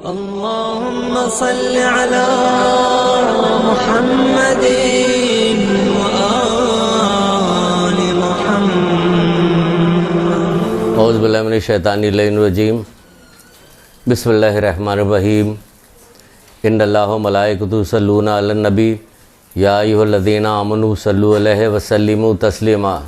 اللهم صل على محمد وآل محمد. اعوذ باللہ من الشیطان الرجیم. بسم اللہ الرحمن الرحیم. ان اللہ و ملائکتہ یصلون علی النبی یا ایھا الذین آمنوا صلوا علیہ وسلموا تسلیما.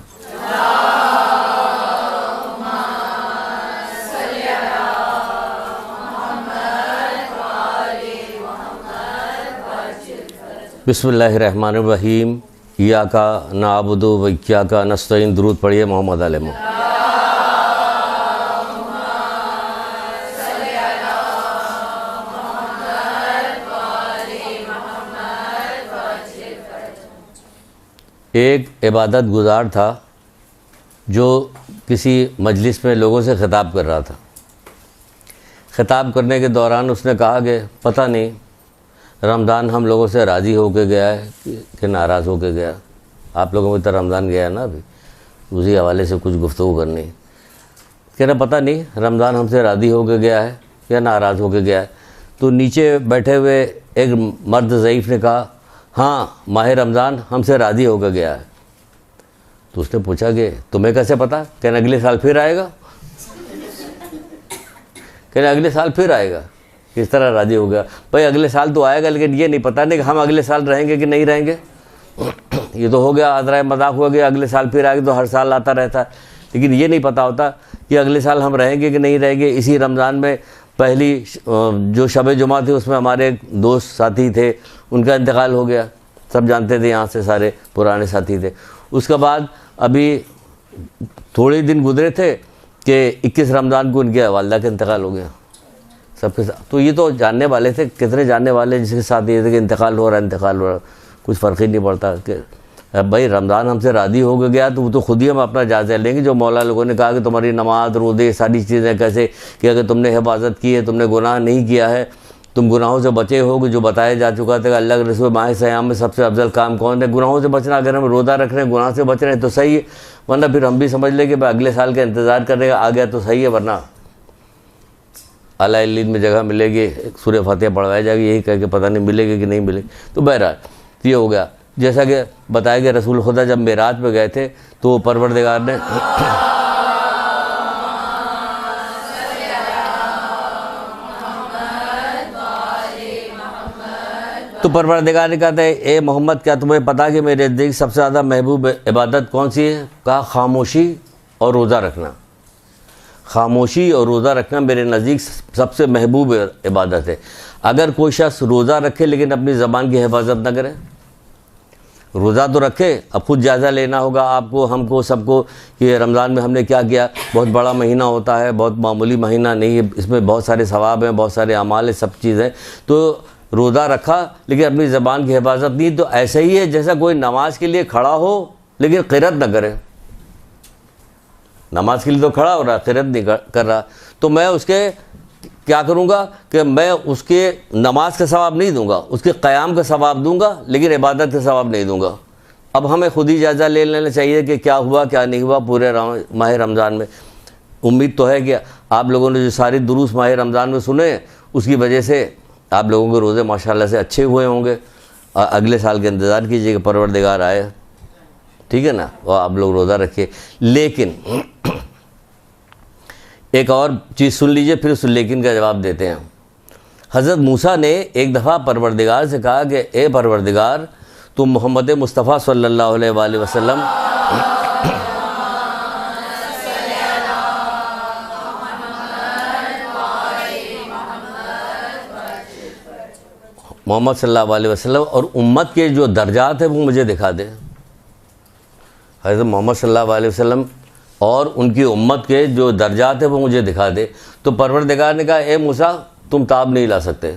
بسم اللہ الرحمن الرحیم. ایاک نعبد و ایاک نستعین. درود پڑھیے محمد علیہ وسلم. ایک عبادت گزار تھا جو کسی مجلس میں لوگوں سے خطاب کر رہا تھا. خطاب کرنے کے دوران اس نے کہا کہ پتہ نہیں رمضان ہم لوگوں سے راضی ہو کے گیا ہے کہ ناراض ہو کے گیا. آپ لوگوں میں تو رمضان گیا ہے نا ابھی, اسی حوالے سے کچھ گفتگو کرنی. کہہ رہا پتہ نہیں رمضان ہم سے راضی ہو کے گیا ہے یا ناراض ہو کے گیا ہے. تو نیچے بیٹھے ہوئے ایک مرد ضعیف نے کہا ہاں ماہ رمضان ہم سے راضی ہو کے گیا ہے. تو اس نے پوچھا کہ تمہیں کیسے پتہ؟ کہنا اگلے سال پھر آئے گا. کہنا اگلے سال پھر آئے گا. کس طرح راضی ہو گیا؟ بھائی اگلے سال تو آئے گا لیکن یہ نہیں پتہ نہیں کہ ہم اگلے سال رہیں گے کہ نہیں رہیں گے. یہ تو ہو گیا حضرائے مذاق ہوا کہ اگلے سال پھر آئے گا تو ہر سال آتا رہتا ہے, لیکن یہ نہیں پتہ ہوتا کہ اگلے سال ہم رہیں گے کہ نہیں رہیں گے. اسی رمضان میں پہلی جو شب جمعہ تھی اس میں ہمارے ایک دوست ساتھی تھے, ان کا انتقال ہو گیا. سب جانتے تھے یہاں سے, سارے پرانے ساتھی تھے. اس کے بعد ابھی تھوڑے دن گزرے تھے کہ 21 رمضان کو ان کے والدہ کا انتقال ہو گیا سب کے ساتھ. تو یہ تو جاننے والے تھے, کتنے جاننے والے جس کے ساتھ یہ تھے کہ انتقال ہو رہا, کچھ فرق ہی نہیں پڑتا. کہ بھائی رمضان ہم سے راضی ہو گیا تو وہ تو خود ہی ہم اپنا جائزہ لیں گے. جو مولا لوگوں نے کہا کہ تمہاری نماز روزے ساری چیزیں کیسے کہ اگر تم نے حفاظت کی ہے, تم نے گناہ نہیں کیا ہے, تم گناہوں سے بچے ہو, کہ جو بتایا جا چکا تھا کہ اللہ کے رسول ماہ سیام میں سب سے افضل کام کون ہے؟ گناہوں سے بچنا. اگر ہم روزہ رکھ رہے ہیں گناہ سے بچ رہے ہیں تو صحیح ہے, ورنہ پھر ہم بھی سمجھ لیں کہ بھائی اگلے سال کا انتظار کرنے کا آ گیا تو صحیح ہے, ورنہ اعلیٰ علین میں جگہ ملے گی, سورہ فاتحہ پڑھوائی جائے گی, یہی کہہ کے پتہ نہیں ملے گی کہ نہیں ملے گی. تو بہرحال یہ ہو گیا. جیسا کہ بتایا کہ رسول خدا جب معراج پہ گئے تھے تو پروردگار نے کہا تھا اے محمد کیا تمہیں پتا کہ میرے نزدیک سب سے زیادہ محبوب عبادت کون سی ہے؟ کہا خاموشی اور روزہ رکھنا. خاموشی اور روزہ رکھنا میرے نزدیک سب سے محبوب عبادت ہے. اگر کوئی شخص روزہ رکھے لیکن اپنی زبان کی حفاظت نہ کرے, روزہ تو رکھے, اب خود جائزہ لینا ہوگا آپ کو, ہم کو, سب کو, کہ رمضان میں ہم نے کیا کیا. بہت بڑا مہینہ ہوتا ہے, بہت معمولی مہینہ نہیں ہے, اس میں بہت سارے ثواب ہیں, بہت سارے اعمال ہیں, سب چیزیں. تو روزہ رکھا لیکن اپنی زبان کی حفاظت نہیں, تو ایسے ہی ہے جیسا کوئی نماز کے لیے کھڑا ہو لیکن قرأت نہ کرے. نماز کے لیے تو کھڑا ہو رہا, قرأت نہیں کر رہا, تو میں اس کے کیا کروں گا کہ میں اس کے نماز کا ثواب نہیں دوں گا, اس کے قیام کا ثواب دوں گا لیکن عبادت کا ثواب نہیں دوں گا. اب ہمیں خود ہی جائزہ لے لینا چاہیے کہ کیا ہوا کیا نہیں ہوا پورے ماہ رمضان میں. امید تو ہے کہ آپ لوگوں نے جو ساری دروس ماہ رمضان میں سنے ہیں اس کی وجہ سے آپ لوگوں کے روزے ماشاءاللہ سے اچھے ہوئے ہوں گے. اگلے سال کا انتظار کیجیے کہ پروردگار آئے, ٹھیک ہے نا, اور آپ لوگ روزہ رکھیے. لیکن ایک اور چیز سن لیجئے, پھر اس لیکن کا جواب دیتے ہیں. حضرت موسیٰ نے ایک دفعہ پروردگار سے کہا کہ اے پروردگار تم محمد مصطفیٰ صلی اللہ علیہ وآلہ وسلم محمد صلی اللہ علیہ وسلم اور امت کے جو درجات ہیں وہ مجھے دکھا دے. حضرت محمد صلی اللہ علیہ وسلم اور ان کی امت کے جو درجات ہیں وہ مجھے دکھا دے. تو پروردگار نے کہا اے موسیٰ تم تاب نہیں لا سکتے.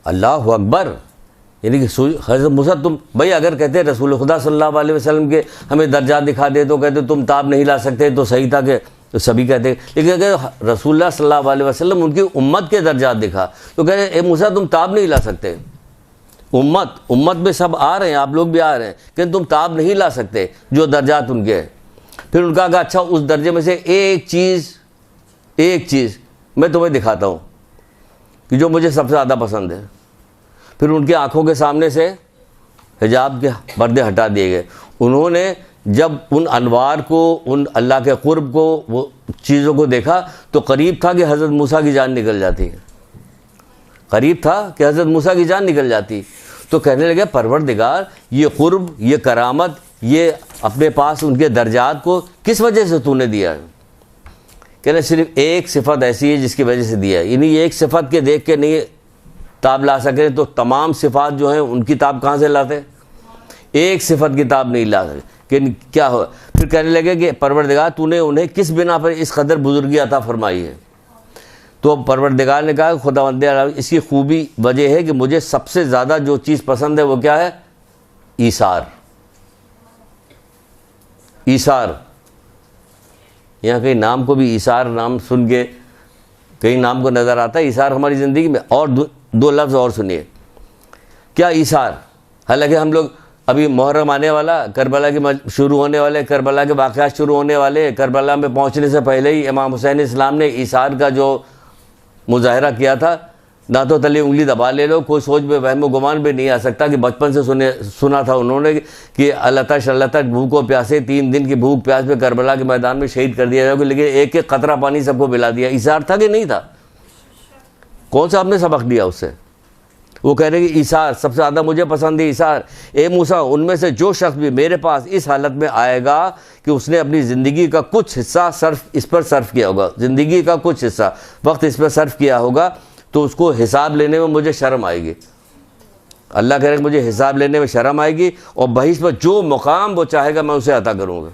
اللہ اکبر, یعنی کہ حضرت موسیٰ تم بھائی اگر کہتے رسول خدا صلی اللہ علیہ وسلم کے ہمیں درجات دکھا دے تو کہتے تم تاب نہیں لا سکتے, تو صحیح تھا کہ سبھی کہتے. لیکن اگر رسول اللہ صلی اللہ علیہ وسلم ان کی امت کے درجات دکھا تو کہتے اے موسیٰ تم تاب نہیں لا سکتے. امت میں سب آ رہے ہیں, آپ لوگ بھی آ رہے ہیں, کہ تم تاب نہیں لا سکتے جو درجات ان کے ہیں. پھر ان کا کہا اچھا اس درجے میں سے ایک چیز میں تمہیں دکھاتا ہوں کہ جو مجھے سب سے زیادہ پسند ہے. پھر ان کی آنکھوں کے سامنے سے حجاب کے پردے ہٹا دیے گئے. انہوں نے جب ان انوار کو، ان اللہ کے قرب کو، وہ چیزوں کو دیکھا تو قریب تھا کہ حضرت موسیٰ کی جان نکل جاتی. قریب تھا کہ حضرت موسیٰ کی جان نکل جاتی. تو کہنے لگے پروردگار یہ قرب، یہ کرامت، یہ اپنے پاس ان کے درجات کو کس وجہ سے تو نے دیا ہے؟ کہنا صرف ایک صفت ایسی ہے جس کی وجہ سے دیا ہے. یعنی ایک صفت کے دیکھ کے نہیں تاب لا سکے تو تمام صفات جو ہیں ان کی تاب کہاں سے لاتے؟ ایک صفت کی تاب نہیں لا سکے. کہ کیا ہو؟ پھر کہنے لگے کہ پروردگار تو نے انہیں کس بنا پر اس قدر بزرگی عطا فرمائی ہے؟ تو پروردگار نے کہا خداوند اس کی خوبی وجہ ہے کہ مجھے سب سے زیادہ جو چیز پسند ہے وہ کیا ہے؟ ایثار. ایثار. یہاں کئی نام کو بھی ایثار نام سن کے کئی نام کو نظر آتا ہے ایثار ہماری زندگی میں. اور دو لفظ اور سنیے کیا ایثار. حالانکہ ہم لوگ ابھی محرم آنے والا، کربلا کے شروع ہونے والے، کربلا کے واقعات شروع ہونے والے، کربلا میں پہنچنے سے پہلے ہی امام حسین اسلام نے ایثار کا جو مظاہرہ کیا تھا، نہ تو تلے انگلی دبا لے لو، کوئی سوچ میں وہم و گمان بھی نہیں آ سکتا کہ بچپن سے سنا تھا انہوں نے کہ اللہ تک بھوک و پیاسے 3 دن کی بھوک پیاس پہ کربلا کے میدان میں شہید کر دیا جائے گا، لیکن ایک ایک قطرہ پانی سب کو پلا دیا. ایثار تھا کہ نہیں تھا؟ کون سا آپ نے سبق لیا اس سے؟ وہ کہہ رہے کہ ایثار سب سے زیادہ مجھے پسند ہے ایثار. اے موسیٰ ان میں سے جو شخص بھی میرے پاس اس حالت میں آئے گا کہ اس نے اپنی زندگی کا کچھ حصہ اس پر صرف کیا ہوگا، زندگی کا کچھ حصہ وقت اس پر صرف کیا ہوگا، تو اس کو حساب لینے میں مجھے شرم آئے گی. اللہ کہہ رہے کہ مجھے حساب لینے میں شرم آئے گی، اور بہشت پر جو مقام وہ چاہے گا میں اسے عطا کروں گا.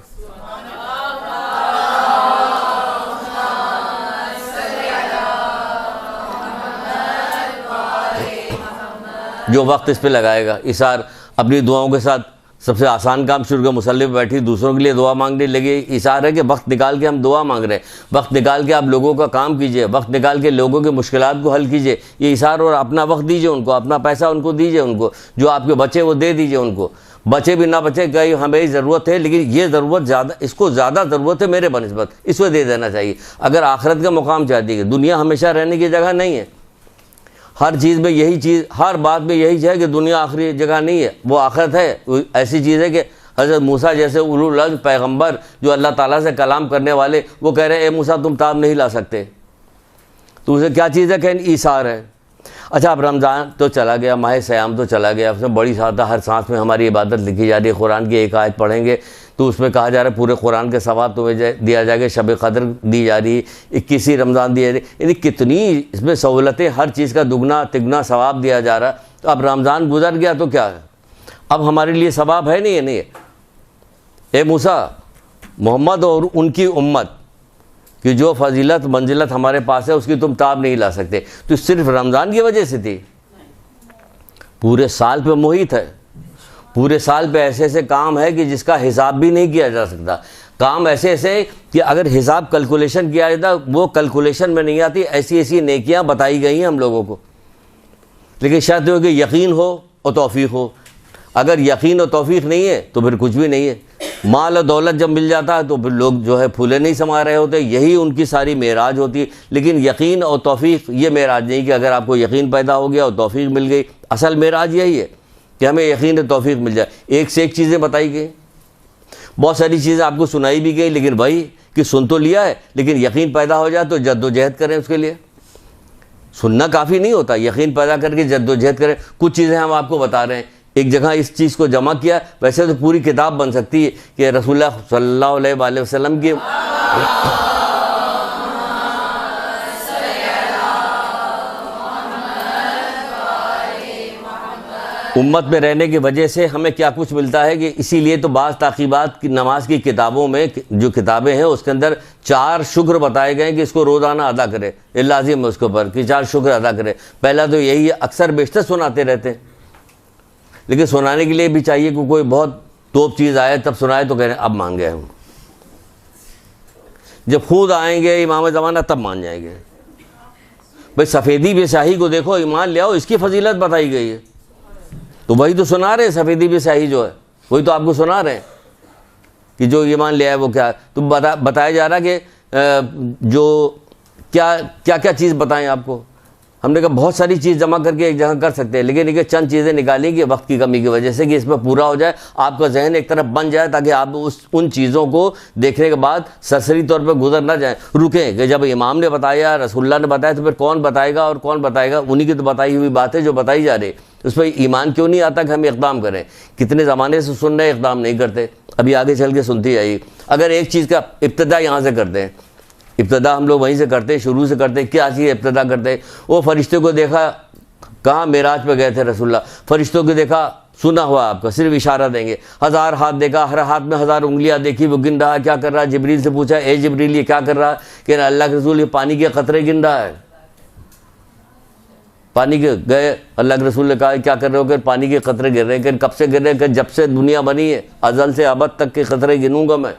جو وقت اس پہ لگائے گا. ایثار اپنی دعاؤں کے ساتھ سب سے آسان کام شروع کیا، مصلی پہ بیٹھی دوسروں کے لیے دعا مانگنے لگی. ایثار ہے کہ وقت نکال کے ہم دعا مانگ رہے ہیں، وقت نکال کے آپ لوگوں کا کام کیجئے، وقت نکال کے لوگوں کے مشکلات کو حل کیجئے. یہ ایثار. اور اپنا وقت دیجئے ان کو، اپنا پیسہ ان کو دیجئے، ان کو جو آپ کے بچے وہ دے دیجئے ان کو. بچے بھی نہ بچے کہ ہمیں ضرورت ہے لیکن یہ ضرورت زیادہ، اس کو زیادہ ضرورت ہے میرے بنسبت، اس کو دے دینا چاہیے. اگر آخرت کا مقام چاہتی ہے، دنیا ہمیشہ رہنے کی جگہ نہیں ہے. ہر چیز میں یہی چیز، ہر بات میں یہی ہے کہ دنیا آخری جگہ نہیں ہے، وہ آخرت ہے. ایسی چیز ہے کہ حضرت موسیٰ جیسے اولو العزم پیغمبر جو اللہ تعالیٰ سے کلام کرنے والے، وہ کہہ رہے ہیں اے موسیٰ تم تاب نہیں لا سکتے. تو اسے کیا چیز ہے کہ ایثار ہے. اچھا اب رمضان تو چلا گیا، ماہ سیام تو چلا گیا، اس میں بڑی سادہ ہر سانس میں ہماری عبادت لکھی جا رہی ہے. قرآن کی ایک آیت پڑھیں گے تو اس میں کہا جا رہا ہے پورے قرآن کے ثواب تمہیں دیا جائے گا. شب قدر دی جا رہی ہے، 21 رمضان دی جا رہی ہے. یعنی کتنی اس میں سہولتیں، ہر چیز کا دگنا تگنا ثواب دیا جا رہا ہے. تو اب رمضان گزر گیا تو کیا ہے، اب ہمارے لیے ثواب ہے نہیں ہے؟ نہیں ہے. اے موسیٰ محمد اور ان کی امت کہ جو فضیلت منزلت ہمارے پاس ہے اس کی تم تاب نہیں لا سکتے. تو صرف رمضان کی وجہ سے تھی؟ پورے سال پہ محیط ہے. پورے سال پہ ایسے ایسے کام ہے کہ جس کا حساب بھی نہیں کیا جا سکتا. کام ایسے ایسے کہ اگر حساب کیلکولیشن کیا جاتا وہ کیلکولیشن میں نہیں آتی. ایسی ایسی نیکیاں بتائی گئی ہیں ہم لوگوں کو، لیکن شاید یہ ہو کہ یقین ہو اور توفیق ہو. اگر یقین اور توفیق نہیں ہے تو پھر کچھ بھی نہیں ہے. مال و دولت جب مل جاتا ہے تو پھر لوگ جو ہے پھولے نہیں سما رہے ہوتے. یہی ان کی ساری معراج ہوتی ہے. لیکن یقین اور توفیق یہ معراج نہیں کہ اگر آپ کو یقین پیدا ہو گیا اور توفیق مل گئی. اصل معراج یہی ہے کہ ہمیں یقین اور توفیق مل جائے. ایک سے ایک چیزیں بتائی گئی، بہت ساری چیزیں آپ کو سنائی بھی گئی، لیکن بھائی کہ سن تو لیا ہے لیکن یقین پیدا ہو جائے تو جد و جہد کریں اس کے لیے. سننا کافی نہیں ہوتا، یقین پیدا کر کے جد و جہد کریں. کچھ چیزیں ہم آپ کو بتا رہے ہیں، ایک جگہ اس چیز کو جمع کیا. ویسے تو پوری کتاب بن سکتی ہے کہ رسول اللہ صلی اللہ علیہ وآلہ وسلم کی امت میں رہنے کی وجہ سے ہمیں کیا کچھ ملتا ہے. کہ اسی لیے تو بعض تعقیبات کی نماز کی کتابوں میں جو کتابیں ہیں اس کے اندر 4 شکر بتائے گئے کہ اس کو روزانہ ادا کرے. یہ لازم ہے اس کے اوپر کہ 4 شکر ادا کرے. پہلا تو یہی ہے، اکثر بیشتر سناتے رہتے ہیں، لیکن سنانے کے لیے بھی چاہیے کہ کوئی بہت توپ چیز آئے تب سنائے تو کہہ رہے ہیں اب مان گئے ہم. جب خود آئیں گے امام زمانہ تب مان جائیں گے. بھائی سفیدی بے سیاہی کو دیکھو، ایمان لے آؤ، اس کی فضیلت بتائی گئی ہے. تو وہی تو سنا رہے ہیں، سفیدی بے سیاہی جو ہے وہی تو آپ کو سنا رہے ہیں کہ جو ایمان لے آئے وہ کیا. تو بتایا جا رہا کہ جو کیا کیا چیز بتائیں آپ کو. ہم نے کہا بہت ساری چیز جمع کر کے ایک جگہ کر سکتے ہیں, لیکن یہ چند چیزیں نکالیں گے وقت کی کمی کی وجہ سے کہ اس میں پورا ہو جائے, آپ کا ذہن ایک طرف بن جائے تاکہ آپ ان چیزوں کو دیکھنے کے بعد سرسری طور پہ گزر نہ جائیں, رکیں کہ جب امام نے بتایا, رسول اللہ نے بتایا, تو پھر کون بتائے گا اور کون بتائے گا. انہی کی تو بتائی ہوئی بات ہے جو بتائی جا رہی, اس پہ ایمان کیوں نہیں آتا کہ ہم اقدام کریں. کتنے زمانے سے سن رہے اقدام نہیں کرتے. ابھی آگے چل کے سنتی آئیے. اگر ایک چیز کا ابتدا یہاں سے کرتے ہیں, ابتدا ہم لوگ وہیں سے کرتے ہیں, شروع سے کرتے ہیں. کیا چیز ابتدا کرتے ہیں؟ وہ فرشتوں کو دیکھا, کہاں معراج پہ گئے تھے رسول اللہ, فرشتوں کو دیکھا, سنا ہوا آپ کا, صرف اشارہ دیں گے. 1000 ہاتھ دیکھا, ہر ہاتھ میں 1000 انگلیاں دیکھی, وہ گن رہا, کیا کر رہا. جبریل سے پوچھا, اے جبریل یہ کیا کر رہا؟ کہ اللہ کے رسول یہ پانی کے قطرے گن رہا ہے. پانی کے گئے, اللہ کے رسول نے کہا کیا کر رہے ہو؟ کہ پانی کے قطرے گر رہے ہیں. کہ کب سے گر رہے ہیں؟ کہ جب سے دنیا بنی ہے, ازل سے ابد تک کے قطرے گنوں گا میں.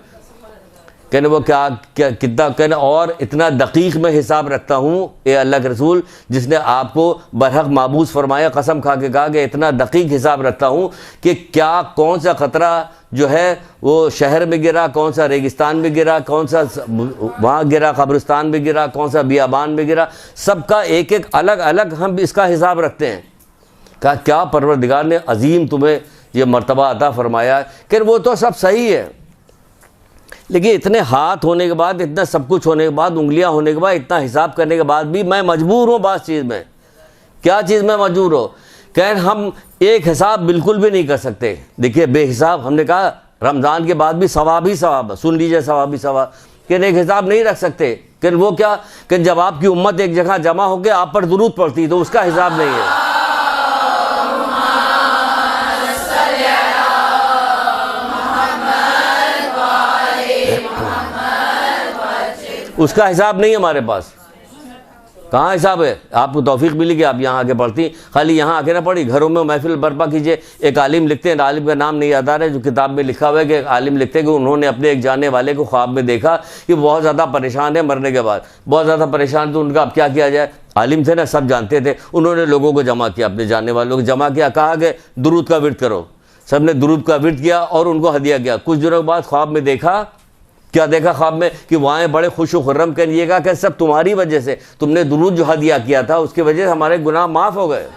کہنے وہ کیا کتنا, کہنے اور اتنا دقیق میں حساب رکھتا ہوں اے اللہ کے رسول, جس نے آپ کو برحق معبوس فرمایا, قسم کھا کے کہا کہ اتنا دقیق حساب رکھتا ہوں کہ کیا کون سا قطرہ جو ہے وہ شہر میں گرا, کون سا ریگستان میں گرا, کون سا وہاں گرا, قبرستان میں گرا, کون سا بیابان میں گرا, سب کا ایک ایک الگ الگ ہم اس کا حساب رکھتے ہیں. کہا کیا پروردگار نے عظیم تمہیں یہ مرتبہ عطا فرمایا. کہ وہ تو سب صحیح ہے, لیکن اتنے ہاتھ ہونے کے بعد, اتنا سب کچھ ہونے کے بعد, انگلیاں ہونے کے بعد, اتنا حساب کرنے کے بعد بھی میں مجبور ہوں بعض چیز میں. کیا چیز میں مجبور ہوں؟ کہ ہم ایک حساب بالکل بھی نہیں کر سکتے. دیکھیے بے حساب, ہم نے کہا رمضان کے بعد بھی ثواب ہی ثواب, سن لیجئے ثواب ہی ثواب, کہ ایک حساب نہیں رکھ سکتے. کہ وہ کیا, کہ جب آپ کی امت ایک جگہ جمع ہو کے آپ پر درود پڑتی تو اس کا حساب نہیں ہے. اس کا حساب نہیں ہے ہمارے پاس. کہاں حساب ہے؟ آپ کو توفیق ملی کہ آپ یہاں آ کے پڑھتی, خالی یہاں آ کے نہ پڑھی, گھروں میں محفل برپا کیجئے. ایک عالم لکھتے ہیں, عالم کا نام نہیں یاد آ رہا ہے, جو کتاب میں لکھا ہوا ہے کہ ایک عالم لکھتے ہیں کہ انہوں نے اپنے ایک جاننے والے کو خواب میں دیکھا کہ بہت زیادہ پریشان ہے مرنے کے بعد, بہت زیادہ پریشان, تو ان کا اب کیا کیا جائے. عالم تھے نا, سب جانتے تھے, انہوں نے لوگوں کو جمع کیا, اپنے جاننے والوں کو جمع کیا, کہا کہ درود کا ورد کرو. سب نے درود کا ورد کیا اور ان کو ہدیہ کیا. کچھ دنوں کے بعد خواب میں دیکھا, کیا دیکھا خواب میں؟ کہ وہاں بڑے خوش و خرم کریے گا کہ سب تمہاری وجہ سے, تم نے درود جو ہدیہ کیا تھا اس کی وجہ سے ہمارے گناہ معاف ہو گئے.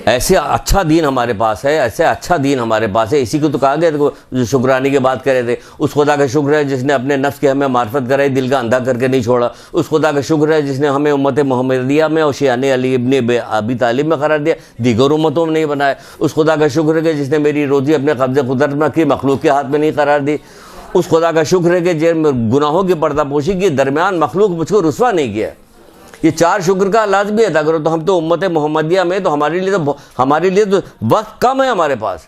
ایسے اچھا دین ہمارے پاس ہے, ایسے اچھا دین ہمارے پاس ہے. اسی کو تو کہا گیا جو شکرانے کی بات کر رہے تھے, اس خدا کا شکر ہے جس نے اپنے نفس کی ہمیں معرفت کرائی, دل کا اندھا کر کے نہیں چھوڑا. اس خدا کا شکر ہے جس نے ہمیں امت محمدیہ میں اور شیعان علی ابن ابی طالب میں قرار دیا, دیگر امتوں میں نہیں بنایا. اس خدا کا شکر ہے کہ جس نے میری روزی اپنے قبضے قدرت میں کی, مخلوق کے ہاتھ میں نہیں قرار دی. اس خدا کا شکر ہے کہ جن گناہوں کی پردہ پوشی کے درمیان مخلوق مجھ کو رسوا نہیں کیا. یہ 4 شکر کا لازمی ادا کرو. تو ہم تو امت محمدیہ میں, تو ہمارے لیے تو وقت کم ہے ہمارے پاس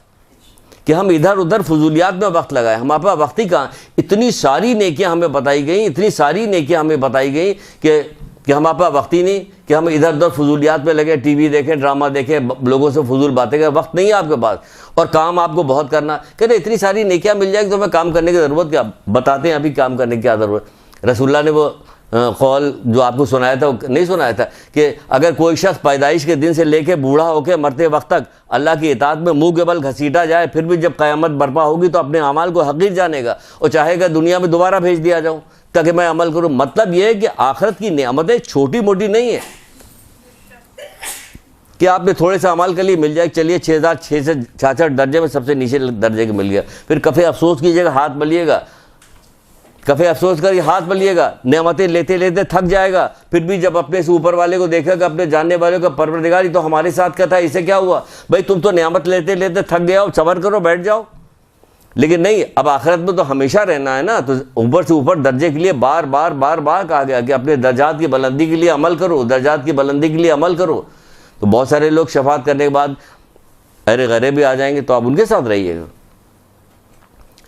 کہ ہم ادھر ادھر فضولیات میں وقت لگائیں. ہمارے پاس وقت ہی کہاں. اتنی ساری نیکیاں ہمیں بتائی گئیں, اتنی ساری نیکیاں ہمیں بتائی گئیں کہ ہمارے پاس وقت ہی نہیں کہ ہم ادھر ادھر فضولیات میں لگے, ٹی وی دیکھیں, ڈرامہ دیکھیں, لوگوں سے فضول باتیں کریں. وقت نہیں ہے آپ کے پاس, اور کام آپ کو بہت کرنا. کہتے اتنی ساری نیکیاں مل جائے گی تو ہمیں کام کرنے کی ضرورت کیا. بتاتے ہیں ابھی کام کرنے کی کیا ضرورت. رسول اللہ نے وہ قول جو آپ کو سنایا تھا, نہیں سنایا تھا, کہ اگر کوئی شخص پیدائش کے دن سے لے کے بوڑھا ہو کے مرتے وقت تک اللہ کی اطاعت میں منہ کے بل گھسیٹا جائے, پھر بھی جب قیامت برپا ہوگی تو اپنے اعمال کو حقیر جانے گا اور چاہے گا دنیا میں دوبارہ بھیج دیا جاؤں تاکہ میں عمل کروں. مطلب یہ ہے کہ آخرت کی نعمتیں چھوٹی موٹی نہیں ہیں کہ آپ نے تھوڑے سے عمل کے لیے مل جائے. چلیے 6006 سے 66 درجے میں سب سے نیچے درجے کے مل گیا, پھر کفے افسوس کیجیے گا, ہاتھ ملیے گا, کفے افسوس کر ہاتھ ملیے گا, نعمتیں لیتے لیتے تھک جائے گا. پھر بھی جب اپنے سے اوپر والے کو دیکھے گا, اپنے جاننے والے کا, پروردگار تو ہمارے ساتھ کا تھا, اسے کیا ہوا بھائی, تم تو نعمت لیتے لیتے تھک گیا ہو, صبر کرو, بیٹھ جاؤ. لیکن نہیں, اب آخرت میں تو ہمیشہ رہنا ہے نا, تو اوپر سے اوپر درجے کے لیے بار بار بار بار کہا گیا کہ اپنے درجات کی بلندی کے لیے عمل کرو, درجات کی بلندی کے لیے عمل کرو. تو بہت سارے لوگ شفاعت کرنے کے بعد ارے غرے بھی آ جائیں گے, تو آپ ان کے ساتھ رہیے گا,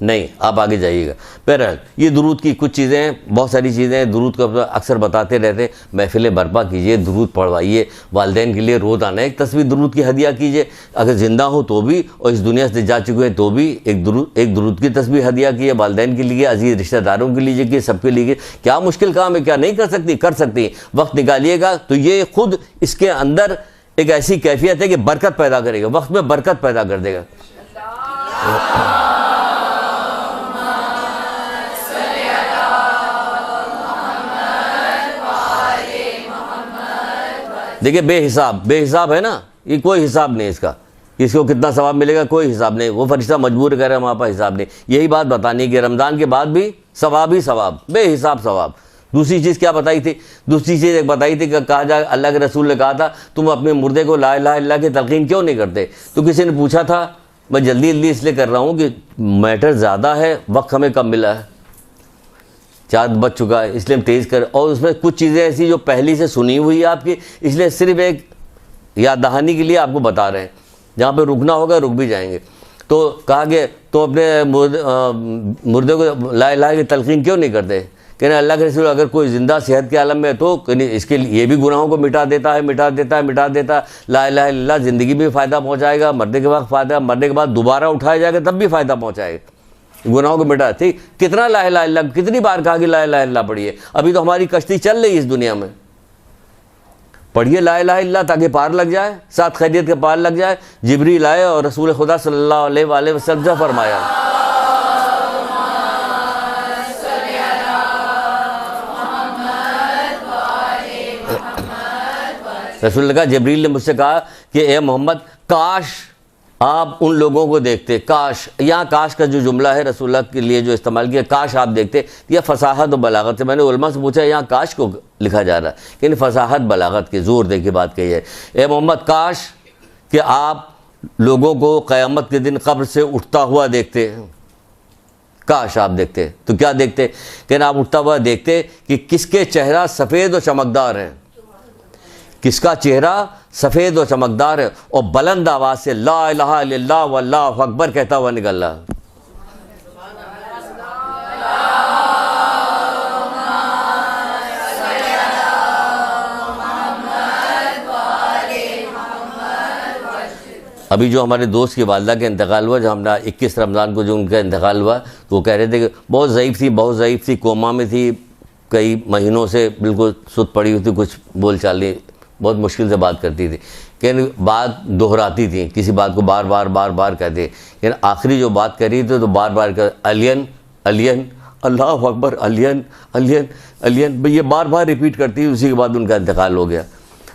نہیں آپ آگے جائیے گا. بہرحال یہ درود کی کچھ چیزیں ہیں, بہت ساری چیزیں ہیں. درود کا اکثر بتاتے رہتے ہیں, محفلیں برپا کیجئے, درود پڑھوائیے. والدین کے لیے روز آنا ایک تصویر درود کی ہدیہ کیجئے, اگر زندہ ہو تو بھی, اور اس دنیا سے جا چکے ہیں تو بھی ایک درود کی تصویر ہدیہ کیجئے. والدین کے لیے, عزیز رشتہ داروں کے لیے کیجئے, سب کے لیے. کیا مشکل کام ہے, کیا نہیں کر سکتی, کر سکتی. وقت نکالیے گا تو یہ خود اس کے اندر ایک ایسی کیفیت ہے کہ برکت پیدا کرے گا، وقت میں برکت پیدا کر دے گا. دیکھیں بے حساب ہے نا، یہ کوئی حساب نہیں اس کا، اس کو کتنا ثواب ملے گا کوئی حساب نہیں. وہ فرشتہ مجبور کر رہے ہیں ہمارے پاس حساب نہیں. یہی بات بتانی کہ رمضان کے بعد بھی ثواب ہی ثواب، بے حساب ثواب. دوسری چیز کیا بتائی تھی؟ دوسری چیز ایک بتائی تھی کہ کہا جائے اللہ کے رسول نے کہا تھا تم اپنے مردے کو لا الہ الا اللہ کی تلقین کیوں نہیں کرتے؟ تو کسی نے پوچھا تھا، میں جلدی اس لیے کر رہا ہوں کہ میٹر زیادہ ہے، وقت ہمیں کم ملا ہے، چاند بج چکا ہے، اس لیے ہم تیز کر، اور اس میں کچھ چیزیں ایسی جو پہلی سے سنی ہوئی ہے آپ کی، اس لیے صرف ایک یاد دہانی کے لیے آپ کو بتا رہے ہیں. جہاں پہ رکنا ہوگا رک بھی جائیں گے. تو کہا کہ تو اپنے مردے کو لا الہ کی تلقین کیوں نہیں کرتے؟ کہنا اللہ کے رسول اگر کوئی زندہ صحت کے عالم میں تو اس کے لیے یہ بھی گناہوں کو مٹا دیتا ہے. لا الہ الا اللہ زندگی میں بھی فائدہ پہنچائے گا، مرنے کے وقت فائدہ، مرنے کے بعد دوبارہ اٹھایا جائے گا تب بھی فائدہ پہنچائے گا، گناہوں کو مٹا. ٹھیک، کتنا لا الہ الا اللہ، کتنی بار کہا کہ لا الہ الا اللہ پڑھیے. ابھی تو ہماری کشتی چل رہی ہے اس دنیا میں، پڑھیے لا الہ الا اللہ تاکہ پار لگ جائے، ساتھ خیریت کے پار لگ جائے. جبریل آئے اور رسول خدا صلی اللہ علیہ وآلہ وسلم سے فرمایا، رسول نے کہا، جبریل نے مجھ سے کہا کہ اے محمد کاش آپ ان لوگوں کو دیکھتے. کاش، یہاں کاش کا جو جملہ ہے رسول اللہ کے لیے جو استعمال کیا، کاش آپ دیکھتے، یہ فصاحت و بلاغت سے. میں نے علماء سے پوچھا یہاں کاش کو لکھا جا رہا ہے، یعنی فصاحت بلاغت کے زور دے کے بات کہی ہے. اے محمد کاش کہ آپ لوگوں کو قیامت کے دن قبر سے اٹھتا ہوا دیکھتے. کاش آپ دیکھتے تو کیا دیکھتے؟ کہ آپ اٹھتا ہوا دیکھتے کہ کس کے چہرہ سفید و چمکدار ہے، کس کا چہرہ سفید و چمکدار ہے، اور بلند آواز سے لا الہ الا اللہ واللہ اکبر کہتا ہوا نکل رہا. ابھی جو ہمارے دوست کی والدہ کا انتقال ہوا، جو ہم نے 21 رمضان کو جو ان کا انتقال ہوا، تو وہ کہہ رہے تھے کہ بہت ضعیف تھی، کوما میں تھی، کئی مہینوں سے بالکل سست پڑی ہوئی تھی، کچھ بول چال نہیں، بہت مشکل سے بات کرتی تھی، کہ بات دہراتی تھی، کسی بات کو بار بار کہتے. یعنی آخری جو بات کر رہی تھی تو بار بار الین الین اللہ اکبر الین الین الین، یہ بار ریپیٹ کرتی، اسی کے بعد ان کا انتقال ہو گیا.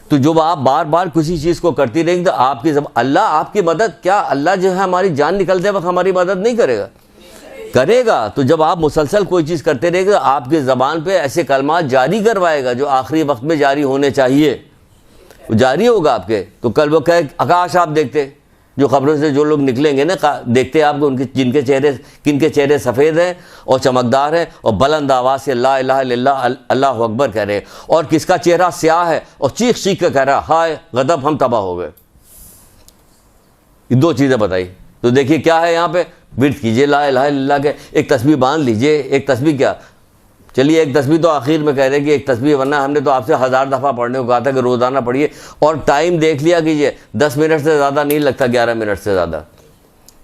تو جب آپ بار بار کسی چیز کو کرتی رہیں گے تو آپ کی اللہ آپ کی مدد، کیا اللہ جو ہے ہماری جان نکلتے وقت ہماری مدد نہیں کرے گا؟ کرے گا. تو جب آپ مسلسل کوئی چیز کرتے رہے گا، آپ کی زبان پہ ایسے کلمات جاری کروائے گا جو آخری وقت میں جاری ہونے چاہیے، وہ جاری ہوگا آپ کے. تو کل وہ کہے آکاش آپ دیکھتے، جو خبروں سے جو لوگ نکلیں گے نا، دیکھتے آپ کو، ان کے کن کے چہرے سفید ہیں اور چمکدار ہیں اور بلند آواز سے لا الہ الا اللہ اللہ اکبر کہہ رہے، اور کس کا چہرہ سیاہ ہے اور چیخ کے کہہ رہا ہائے غضب ہم تباہ ہو گئے. یہ دو چیزیں بتائی. تو دیکھیے کیا ہے یہاں پہ، ورد کیجئے لا الہ الا اللہ کے، ایک تسبیح باندھ لیجئے. ایک تسبیح کیا، چلیے ایک تسبیح تو آخر میں کہہ رہے کہ ایک تسبیح، ورنہ ہم نے تو آپ سے 1000 دفعہ پڑھنے کو کہا تھا کہ روزانہ پڑھیے. اور ٹائم دیکھ لیا کیجئے، 10 منٹ سے زیادہ نہیں لگتا، 11 منٹ سے زیادہ،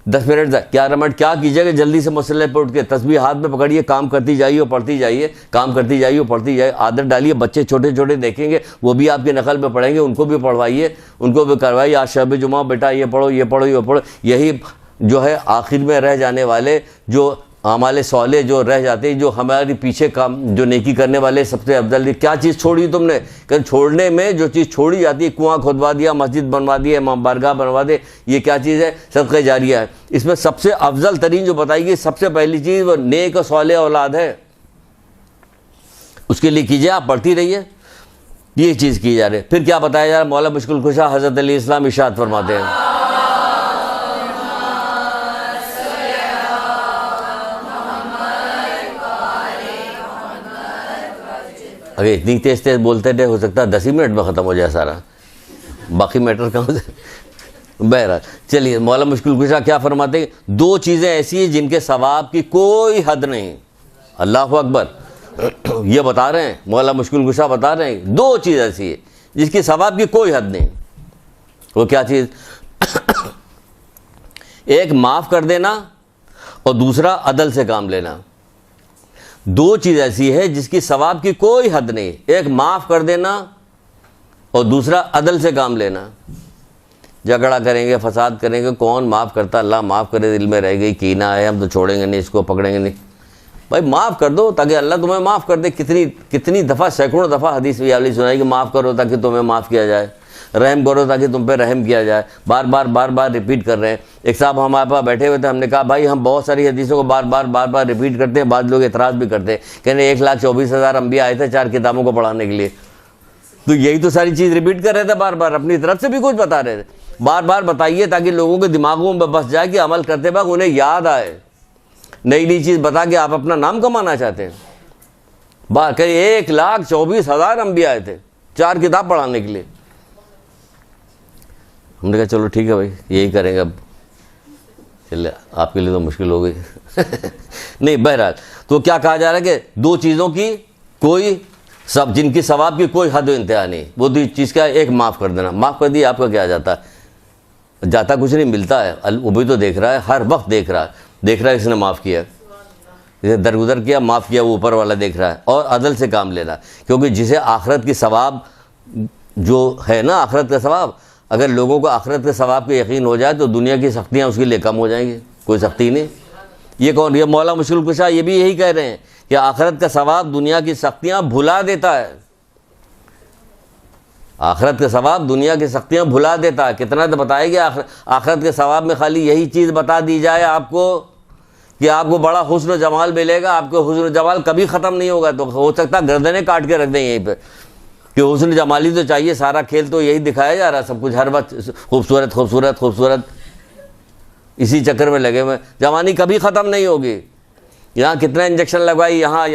10 منٹ 11 منٹ. کیا کیجئے کہ جلدی سے مصلی پہ اٹھ کے تسبیح ہاتھ میں پکڑیے، کام کرتی جائیے اور پڑھتی جائیے، کام کرتی جائیے اور پڑھتی جائیے. عادت ڈالیے. بچے چھوٹے دیکھیں گے، وہ بھی آپ کی نقل پہ پڑھیں گے، ان کو بھی پڑھوائیے، ان کو بھی کروائیے. آج شب جمعہ بیٹا یہ پڑھو یہ پڑھو یہ پڑھو. یہی جو ہے آخر میں رہ جانے والے جو اعمال صالح جو رہ جاتے ہیں، جو ہمارے پیچھے کام جو نیکی کرنے والے سب سے افضل. کیا چیز چھوڑی تم نے؟ کہ چھوڑنے میں جو چیز چھوڑی جاتی ہے، کنواں کھودوا دیا، مسجد بنوا دی، امام بارگاہ بنوا دے، یہ کیا چیز ہے؟ صدقہ جاریہ ہے. اس میں سب سے افضل ترین جو بتائی گئی، سب سے پہلی چیز وہ نیک و صالح اولاد ہے. اس کے لیے کیجیے، آپ پڑھتی رہیے. یہ چیز کی جا رہی ہے. پھر کیا بتایا جا رہا ہے؟ مولا مشکل کشا حضرت علیہ السلام ارشاد فرماتے ہیں، اگر اتنی تیز بولتے تھے ہو سکتا ہے 10 ہی منٹ میں ختم ہو جائے سارا، باقی میٹر کہاں سے. بہرحال چلیے، مولا مشکل کشا کیا فرماتے ہیں؟ 2 چیزیں ایسی ہیں جن کے ثواب کی کوئی حد نہیں. اللہ اکبر. یہ بتا رہے ہیں، مولا مشکل کشا بتا رہے ہیں 2 چیز ایسی ہے جس کی ثواب کی کوئی حد نہیں. وہ کیا چیز؟ ایک معاف کر دینا اور دوسرا عدل سے کام لینا. 2 چیز ایسی ہے جس کی ثواب کی کوئی حد نہیں. ایک معاف کر دینا اور دوسرا عدل سے کام لینا. جھگڑا کریں گے، فساد کریں گے، کون معاف کرتا؟ اللہ معاف کرے. دل میں رہ گئی کینہ ہے، ہم تو چھوڑیں گے نہیں، اس کو پکڑیں گے نہیں. بھائی معاف کر دو تاکہ اللہ تمہیں معاف کر دے. کتنی دفعہ، سینکڑوں دفعہ حدیث بھی علی سنائی کہ معاف کرو تاکہ تمہیں معاف کیا جائے، رحم کرو تاکہ تم پہ رحم کیا جائے. بار بار ریپیٹ کر رہے ہیں. ایک صاحب ہمارے پاس بیٹھے ہوئے تھے، ہم نے کہا بھائی ہم بہت ساری حدیثوں کو بار بار ریپیٹ کرتے ہیں. بعض لوگ اعتراض بھی کرتے ہیں، کہنے 1,24,000 انبیاء آئے تھے 4 کتابوں کو پڑھانے کے لیے، تو یہی تو ساری چیز ریپیٹ کر رہے تھے بار، اپنی طرف سے بھی کچھ بتا رہے تھے. بار بتائیے تاکہ لوگوں کے دماغوں میں بس جائے کہ عمل کرتے وقت انہیں یاد آئے. نئی چیز بتا کے آپ اپنا نام کمانا چاہتے ہیں. بات کہ 1,24,000 انبیاء آئے تھے 4 کتاب پڑھانے کے لیے. ہم نے کہا چلو ٹھیک ہے بھائی یہی کریں گے. اب چلے آپ کے لیے تو مشکل ہو گئی. نہیں بہرحال تو کیا کہا جا رہا ہے کہ 2 چیزوں کی کوئی جن کی ثواب کی کوئی حد و انتہا نہیں. وہ 2 چیز کا ایک معاف کر دینا. معاف کر دیا آپ کا کیا جاتا ہے؟ جاتا کچھ نہیں، ملتا ہے. وہ بھی تو دیکھ رہا ہے، ہر وقت دیکھ رہا ہے اس نے معاف کیا، جسے درگزر کیا معاف کیا، وہ اوپر والا دیکھ رہا ہے. اور عدل سے کام لینا، کیونکہ جسے آخرت کی ثواب جو ہے نا، آخرت کا ثواب، اگر لوگوں کو آخرت کے ثواب کا یقین ہو جائے تو دنیا کی سختیاں اس کے لیے کم ہو جائیں گی. کوئی سختی نہیں. یہ کون؟ یہ مولا مشکل کشا یہ بھی یہی کہہ رہے ہیں کہ آخرت کا ثواب دنیا کی سختیاں بھلا دیتا ہے. آخرت کا ثواب دنیا کی سختیاں بھلا دیتا ہے. کتنا تو بتائے گا آخرت کے ثواب میں خالی یہی چیز بتا دی جائے آپ کو کہ آپ کو بڑا حسن و جمال ملے گا. آپ کو حسن و جمال کبھی ختم نہیں ہوگا. تو ہو سکتا ہے گردنیں کاٹ کے رکھ دیں یہیں پہ کہ حسن جمالی تو چاہیے. سارا کھیل تو یہی دکھایا جا رہا ہے، سب کچھ ہر وقت خوبصورت خوبصورت خوبصورت، اسی چکر میں لگے ہوئے. جوانی کبھی ختم نہیں ہوگی. یہاں کتنا انجیکشن لگوائی، یہاں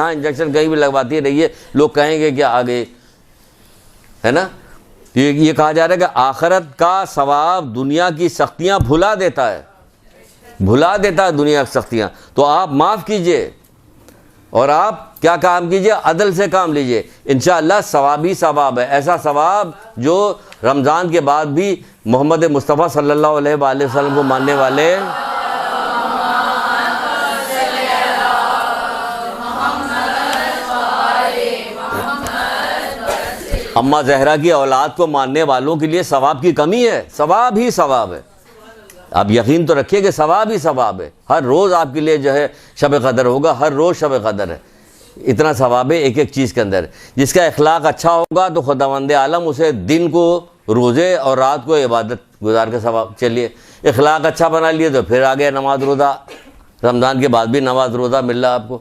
انجیکشن کہیں بھی لگواتی رہیے، لوگ کہیں گے کہ آگے ہے نا. یہ کہا جا رہا ہے کہ آخرت کا ثواب دنیا کی سختیاں بھلا دیتا ہے دنیا کی سختیاں. تو آپ معاف کیجئے اور آپ کیا کام کیجئے؟ عدل سے کام لیجئے. انشاءاللہ ثواب ہی ثواب ہے. ایسا ثواب جو رمضان کے بعد بھی محمد مصطفیٰ صلی اللہ علیہ وآلہ وسلم کو ماننے والے اماں زہرا کی اولاد کو ماننے والوں کے لیے ثواب کی کمی ہے؟ ثواب ہی ثواب ہے. آپ یقین تو رکھیے کہ ثواب ہی ثواب ہے. ہر روز آپ کے لیے جو ہے شب قدر ہوگا، ہر روز شب قدر ہے. اتنا ثواب ہے ایک چیز کے اندر. جس کا اخلاق اچھا ہوگا تو خداوند عالم اسے دن کو روزے اور رات کو عبادت گزار کے ثواب. چلیے اخلاق اچھا بنا لیے تو پھر آگے نماز روزہ. رمضان کے بعد بھی نماز روزہ مل رہا آپ کو،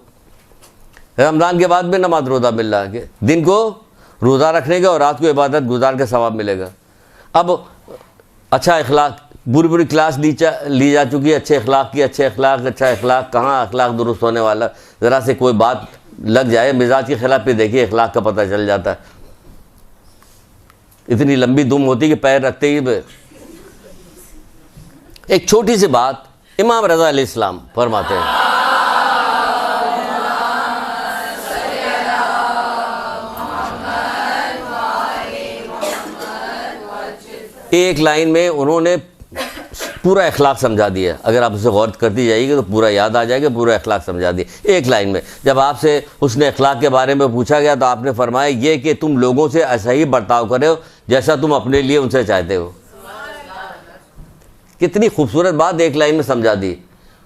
رمضان کے بعد بھی نماز روزہ مل رہا ہے کہ دن کو روزہ رکھنے کا اور رات کو عبادت گزار کے ثواب ملے گا. اب اچھا اخلاق پوری کلاس لی جا چکی ہے. اچھے اخلاق کی، اچھا اخلاق کہاں اخلاق درست ہونے والا؟ ذرا سے کوئی بات لگ جائے مزاج کے خلاف پہ دیکھیے اخلاق کا پتہ چل جاتا ہے. اتنی لمبی دم ہوتی کہ پیر رکھتے ہی ایک چھوٹی سی بات امام رضا علیہ السلام فرماتے ہیں، ایک لائن میں انہوں نے پورا اخلاق سمجھا دیا. اگر آپ اسے غور کرتی جائیے گی تو پورا یاد آ جائے گا. پورا اخلاق سمجھا دیا ایک لائن میں. جب آپ سے حسن اخلاق کے بارے میں پوچھا گیا تو آپ نے فرمایا یہ کہ تم لوگوں سے ایسا ہی برتاؤ کرے ہو جیسا تم اپنے لیے ان سے چاہتے ہو. کتنی خوبصورت بات ایک لائن میں سمجھا دی.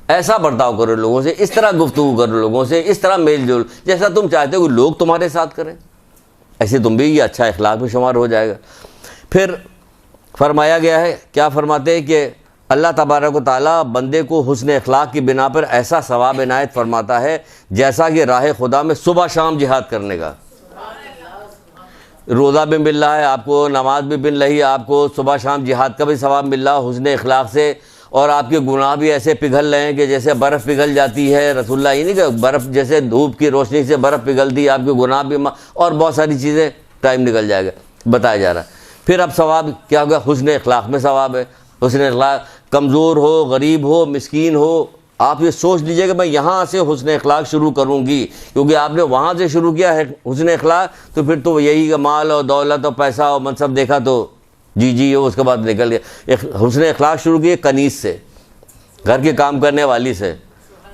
ایسا برتاؤ کرو لوگوں سے، اس طرح گفتگو کرو لوگوں سے، اس طرح میل جول جیسا تم چاہتے ہو لوگ تمہارے ساتھ کریں. ایسے تم بھی یہ اچھا اخلاق میں شمار ہو جائے گا. پھر فرمایا گیا ہے، کیا فرماتے ہیں کہ اللہ تبارک و تعالیٰ بندے کو حسن اخلاق کی بنا پر ایسا ثواب عنایت فرماتا ہے جیسا کہ راہ خدا میں صبح شام جہاد کرنے کا. روزہ بھی مل رہا ہے آپ کو، نماز بھی مل رہی ہے آپ کو، صبح شام جہاد کا بھی ثواب مل رہا حسن اخلاق سے. اور آپ کے گناہ بھی ایسے پگھل رہے ہیں کہ جیسے برف پگھل جاتی ہے. رسول اللہ یہ نہیں کہ برف جیسے دھوپ کی روشنی سے برف پگھلتی ہے، آپ کے گناہ بھی اور بہت ساری چیزیں ٹائم نکل جائے گا بتایا جا رہا ہے. پھر اب ثواب کیا ہوگا؟ حسن اخلاق میں ثواب ہے. حسن اخلاق کمزور ہو، غریب ہو، مسکین ہو، آپ یہ سوچ لیجئے کہ میں یہاں سے حسن اخلاق شروع کروں گی، کیونکہ آپ نے وہاں سے شروع کیا ہے حسن اخلاق تو پھر تو یہی کہ مال اور دولت اور پیسہ اور منصب دیکھا تو جی اس کے بعد نکل گیا. حسن اخلاق شروع کیے کنیز سے، گھر کے کام کرنے والی سے،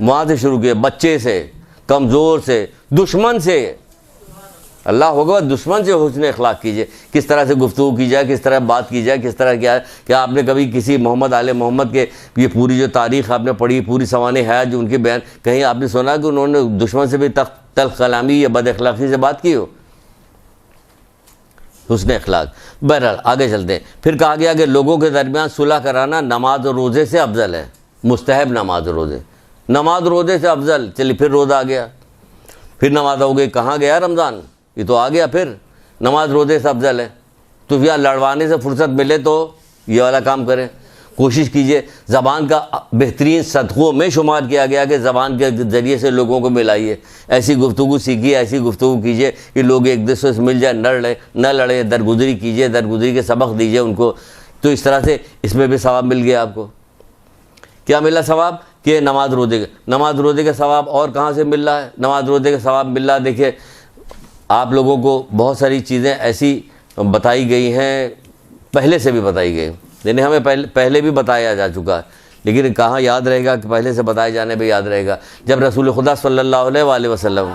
وہاں سے شروع کیے بچے سے، کمزور سے، دشمن سے. اللہ ہوگا دشمن سے حسن اخلاق کیجئے، کس طرح سے گفتگو کی جائے، کس طرح بات کی جائے، کس طرح کیا ہے. کیا آپ نے کبھی کسی محمد آل محمد کے یہ پوری جو تاریخ آپ نے پڑھی، پوری سوانح حیات جو ان کے بیان، کہیں آپ نے سنا کہ انہوں نے دشمن سے بھی تلخ کلامی یا بد اخلاقی سے بات کی ہو؟ حسن اخلاق. بہرحال آگے چلتے ہیں. پھر کہا گیا کہ لوگوں کے درمیان صلح کرانا نماز اور روزے سے افضل ہے. مستحب نماز اور روزے، نماز روزے سے افضل. چلیے پھر روزہ آ گیا، پھر نماز ہو گئی. کہاں گیا رمضان؟ یہ تو آ گیا. پھر نماز روزے سے افضل ہے. تو یہاں لڑوانے سے فرصت ملے تو یہ والا کام کریں. کوشش کیجئے. زبان کا بہترین صدقوں میں شمار کیا گیا کہ زبان کے ذریعے سے لوگوں کو ملائیے. ایسی گفتگو سیکھیے، ایسی گفتگو کیجئے کہ لوگ ایک دوسرے سے مل جائیں، نہ لڑیں. درگزری کیجئے، درگزری کے سبق دیجئے ان کو. تو اس طرح سے اس میں بھی ثواب مل گیا آپ کو. کیا ملا ثواب؟ کہ نماز روزے کا ثواب. اور کہاں سے مل رہا ہے نماز روزے کا ثواب مل رہا ہے؟ دیکھیے آپ لوگوں کو بہت ساری چیزیں ایسی بتائی گئی ہیں، پہلے سے بھی بتائی گئی، یعنی ہمیں پہلے بھی بتایا جا چکا ہے، لیکن کہاں یاد رہے گا کہ پہلے سے بتائے جانے پہ یاد رہے گا. جب رسول خدا صلی اللہ علیہ وآلہ وسلم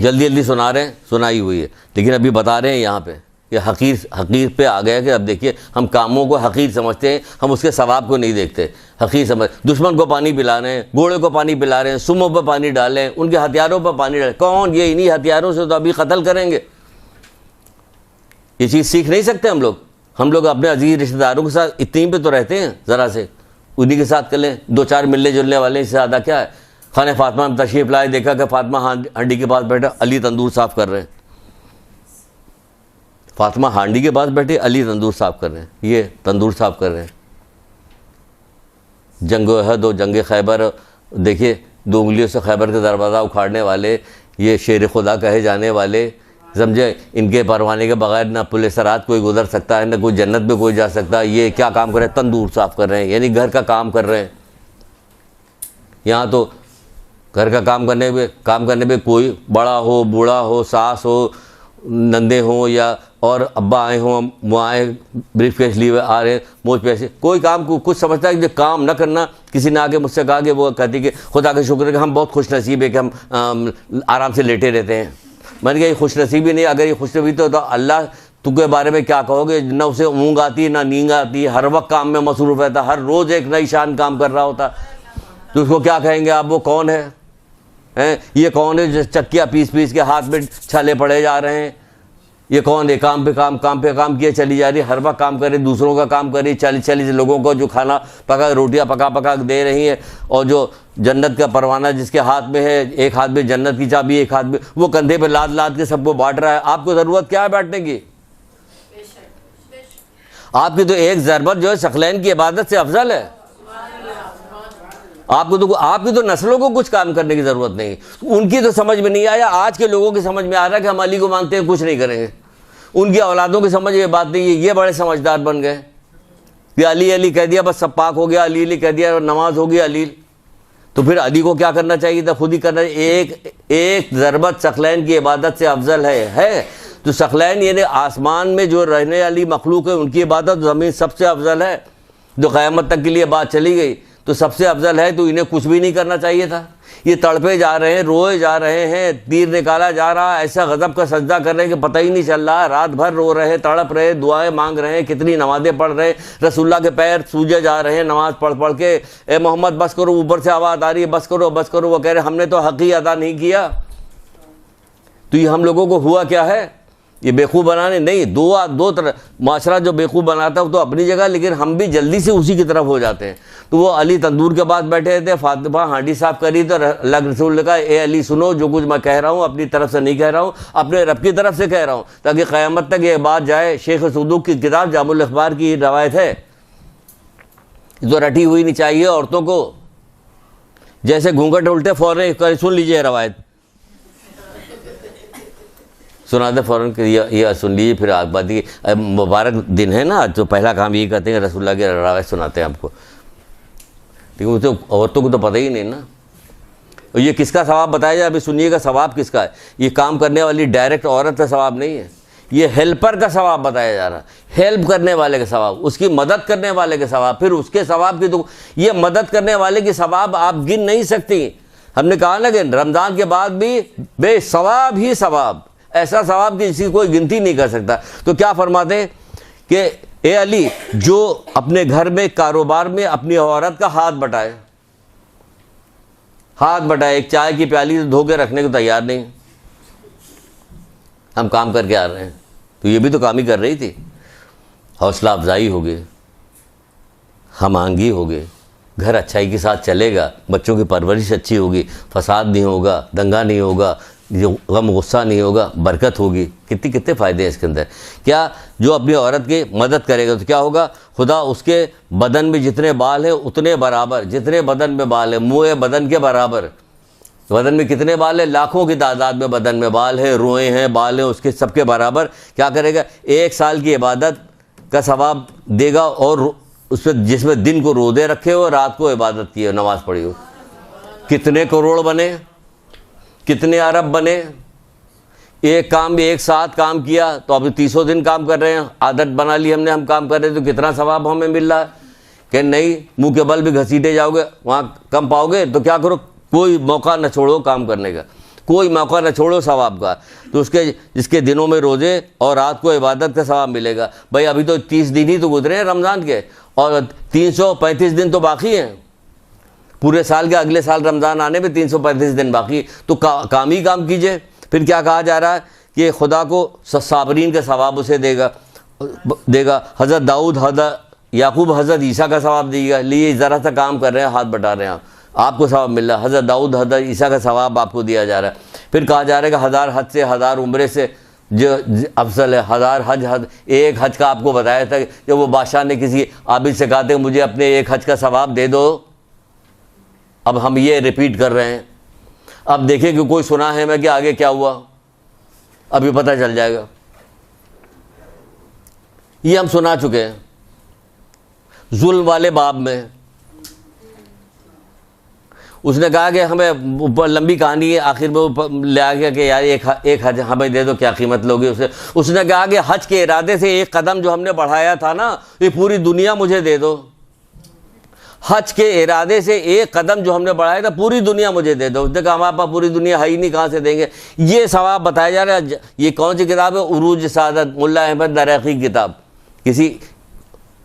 جلدی سنا رہے ہیں، سنائی ہوئی ہے، لیکن ابھی بتا رہے ہیں یہاں پہ کہ حقیر پہ آ گیا کہ اب دیکھیے ہم کاموں کو حقیر سمجھتے ہیں، ہم اس کے ثواب کو نہیں دیکھتے. حقیر سمجھ، دشمن کو پانی پلا رہے ہیں، گھوڑے کو پانی پلا رہے ہیں، سموں پہ پانی ڈالیں، ان کے ہتھیاروں پہ پانی ڈالیں. کون؟ یہ انہی ہتھیاروں سے تو ابھی قتل کریں گے. یہ چیز سیکھ نہیں سکتے ہم لوگ اپنے عزیز رشتہ داروں کے ساتھ اتنی پہ تو رہتے ہیں، ذرا سے انہی کے ساتھ کر لیں. دو چار ملنے جلنے والے سے زیادہ کیا ہے. خانہ فاطمہ میں تشریف لائے، دیکھا کہ فاطمہ ہانڈی کے پاس بیٹھا، علی تندور صاف کر رہے ہیں. فاطمہ ہانڈی کے پاس بیٹھے، علی تندور صاف کر رہے ہیں. یہ تندور صاف کر رہے ہیں. جنگ احد و جنگ خیبر، دیکھیے 2 انگلیوں سے خیبر کا دروازہ اکھاڑنے والے، یہ شیر خدا کہے جانے والے، سمجھے، ان کے پروانے کے بغیر نہ پل صراط کوئی گزر سکتا ہے، نہ کوئی جنت میں کوئی جا سکتا. یہ کیا کام کر رہے ہیں؟ تندور صاف کر رہے ہیں، یعنی گھر کا کام کر رہے ہیں. یہاں تو گھر کا کام کرنے پہ کوئی بڑا ہو، بوڑھا ہو، ساس ہو، نندے ہوں یا اور ابا آئے ہوں، وہ آئے بریف کیس لیے آ رہے ہیں، موج پیسے، کوئی کام کو کچھ سمجھتا ہے کہ کام نہ کرنا. کسی نے آگے مجھ سے کہا کہ وہ کہتی کہ خدا کا شکر ہے کہ ہم بہت خوش نصیب ہے کہ ہم آرام سے لیٹے رہتے ہیں. میں نے کہا یہ خوش نصیبی نہیں. اگر یہ خوش نصیبی تو اللہ تو کے بارے میں کیا کہو گے؟ نہ اسے اونگ آتی، نہ نیند آتی، ہر وقت کام میں مصروف رہتا، ہر روز ایک نئی شان کام کر رہا ہوتا. تو اس کو کیا کہیں گے آپ؟ وہ کون ہے؟ یہ کون ہے جو چکیاں پیس کے ہاتھ میں چھالے پڑے جا رہے ہیں؟ یہ کون ہے؟ کام پہ کام کیے چلی جا رہی، ہر وقت کام کرے، دوسروں کا کام کرے، 40 لوگوں کو جو کھانا پکا، روٹیاں پکا دے رہی ہیں. اور جو جنت کا پروانہ جس کے ہاتھ میں ہے، ایک ہاتھ میں جنت کی چابی، ایک ہاتھ میں وہ کندھے پہ لاد کے سب کو بانٹ رہا ہے. آپ کو ضرورت کیا ہے بیٹھنے کی؟ آپ کی تو ایک ضربت جو ہے ثقلین کی عبادت سے افضل ہے. آپ کی تو نسلوں کو کچھ کام کرنے کی ضرورت نہیں. ان کی تو سمجھ میں نہیں آیا. آج کے لوگوں کی سمجھ میں آ رہا ہے کہ ہم علی کو مانتے ہیں، کچھ نہیں کریں گے. ان کی اولادوں کی سمجھ یہ بات نہیں ہے. یہ بڑے سمجھدار بن گئے کہ علی کہہ دیا بس سب پاک ہو گیا، علی کہہ دیا نماز ہو گیا علی. تو پھر علی کو کیا کرنا چاہیے تھا؟ خود ہی کرنا. ایک ضربت ثقلین کی عبادت سے افضل ہے. تو ثقلین یعنی آسمان میں جو رہنے والی مخلوق ہے ان کی عبادت زمین سب سے افضل ہے. جو قیامت تک کے لیے بات چلی گئی تو سب سے افضل ہے، تو انہیں کچھ بھی نہیں کرنا چاہیے تھا. یہ تڑپے جا رہے ہیں، روئے جا رہے ہیں، تیر نکالا جا رہا ہے، ایسا غضب کا سجدہ کر رہے ہیں کہ پتہ ہی نہیں چل رہا. رات بھر رو رہے ہیں، تڑپ رہے، دعائیں مانگ رہے ہیں، کتنی نمازیں پڑھ رہے ہیں. رسول اللہ کے پیر سوجے جا رہے ہیں نماز پڑھ کے. اے محمد بس کرو، اوپر سے آواز آ رہی ہے بس کرو. وہ کہہ رہے ہم نے تو حق ہی ادا نہیں کیا. تو یہ ہم لوگوں کو ہوا کیا ہے؟ یہ بیوقوف بنانے نہیں. دو طرح معاشرہ جو بیوقوف بناتا ہے وہ تو اپنی جگہ، لیکن ہم بھی جلدی سے اسی کی طرف ہو جاتے ہیں. تو وہ علی تندور کے بعد بیٹھے تھے، فاطمہ ہانڈی صاف کری تو اللہ کے رسول نے کہا اے علی سنو، جو کچھ میں کہہ رہا ہوں اپنی طرف سے نہیں کہہ رہا ہوں، اپنے رب کی طرف سے کہہ رہا ہوں، تاکہ قیامت تک یہ بات جائے. شیخ صدوق کی کتاب جامع الاخبار کی روایت ہے. جو رٹی ہوئی نہیں چاہیے عورتوں کو. جیسے گھونگھٹ الٹے فوراً سن لیجیے روایت، سنا دے فوراً کہ یہ سن لیجیے. پھر آپ بات یہ مبارک دن ہے نا، تو پہلا کام یہ کرتے ہیں رسول اللہ کی روایت سناتے ہیں آپ کو. لیکن اسے عورتوں کو تو پتہ ہی نہیں نا. اور یہ کس کا ثواب بتایا جائے؟ ابھی سنیے گا ثواب کس کا ہے. یہ کام کرنے والی ڈائریکٹ عورت کا ثواب نہیں ہے. یہ ہیلپر کا ثواب بتایا جا رہا ہے، ہیلپ کرنے والے کا ثواب، اس کی مدد کرنے والے کا ثواب، پھر اس کے ثواب کی تو یہ مدد کرنے والے کی ثواب آپ گن نہیں سکتی۔ ہم نے کہا نا کہ رمضان کے بعد بھی بے ثواب ہی ثواب، ایسا ثواب کہ جس کی کوئی گنتی نہیں کر سکتا۔ تو کیا فرماتے ہیں کہ اے علی، جو اپنے گھر میں کاروبار میں اپنی عورت کا ہاتھ بٹائے، ایک چائے کی پیالی دھو کے رکھنے کو تیار نہیں، ہم کام کر کے آ رہے ہیں، تو یہ بھی تو کام ہی کر رہی تھی، حوصلہ افزائی ہو گئی، ہم آہنگی ہو گئے، گھر اچھائی کے ساتھ چلے گا، بچوں کی پرورش اچھی ہوگی، فساد نہیں ہوگا، دنگا نہیں ہوگا، غم غصہ نہیں ہوگا، برکت ہوگی۔ کتنے فائدے ہیں اس کے اندر۔ کیا جو اپنی عورت کی مدد کرے گا تو کیا ہوگا؟ خدا اس کے بدن میں جتنے بال ہیں اتنے برابر، جتنے بدن میں بال ہیں، منہ بدن کے برابر، بدن میں کتنے بال ہیں؟ لاکھوں کی تعداد میں بدن میں بال ہیں، روئیں ہیں، بال ہیں، اس کے سب کے برابر کیا کرے گا؟ 1 سال کی عبادت کا ثواب دے گا، اور اس میں جس میں دن کو روزے رکھے ہو، رات کو عبادت کی ہو، نماز پڑھی ہو۔ کتنے کروڑ بنے، کتنے ارب بنے؟ ایک کام بھی ایک ساتھ کام کیا تو ابھی 300 دن کام کر رہے ہیں، عادت بنا لی ہم نے، ہم کام کر رہے ہیں، تو کتنا ثواب ہمیں مل رہا ہے؟ کہ نہیں، منہ کے بل بھی گھسیٹے جاؤ گے، وہاں کم پاؤ گے، تو کیا کرو، کوئی موقع نہ چھوڑو کام کرنے کا، کوئی موقع نہ چھوڑو ثواب کا۔ تو جس کے دنوں میں روزے اور رات کو عبادت کا ثواب ملے گا۔ بھائی ابھی تو 30 دن ہی تو گزرے ہیں رمضان کے، اور 335 دن تو باقی ہیں پورے سال کے، اگلے سال رمضان آنے میں 335 دن باقی، تو کام ہی کام کیجئے۔ پھر کیا کہا جا رہا ہے کہ خدا کو صابرین کا ثواب اسے دے گا۔ حضرت داؤد، حضرت یعقوب، حضرت عیسیٰ کا ثواب دے گا، لیے ذرا سا کام کر رہے ہیں، ہاتھ بٹا رہے ہیں، آپ کو ثواب مل رہا ہے۔ حضرت داؤد، حضرت عیسیٰ کا ثواب آپ کو دیا جا رہا ہے۔ پھر کہا جا رہا ہے کہ 1000 حج سے 1000 عمرے سے جو افضل ہے، 1000 حج، ایک حج کا آپ کو بتایا تھا کہ وہ بادشاہ نے کسی عابد سے کہا تھا کہ مجھے اپنے ایک حج کا ثواب دے دو، اب ہم یہ ریپیٹ کر رہے ہیں۔ اب دیکھیں کہ کوئی سنا ہے میں کہ آگے کیا ہوا، ابھی پتہ چل جائے گا۔ یہ ہم سنا چکے ہیں ظلم والے باب میں۔ اس نے کہا کہ ہمیں لمبی کہانی ہے، آخر میں وہ لے آ گیا کہ یار ایک حج ہمیں دے دو، کیا قیمت لوگے اسے؟ اس نے کہا کہ حج کے ارادے سے ایک قدم جو ہم نے بڑھایا تھا نا، یہ پوری دنیا مجھے دے دو۔ حج کے ارادے سے ایک قدم جو ہم نے بڑھایا تھا، پوری دنیا مجھے دے دو۔ اس نے کہا ہمارے پاس پوری دنیا ہے ہی نہیں، کہاں سے دیں گے؟ یہ ثواب بتایا جا رہا ہے۔ یہ کون سی کتاب ہے؟ عروج سعادت، ملا احمد نرخی کی کتاب، کسی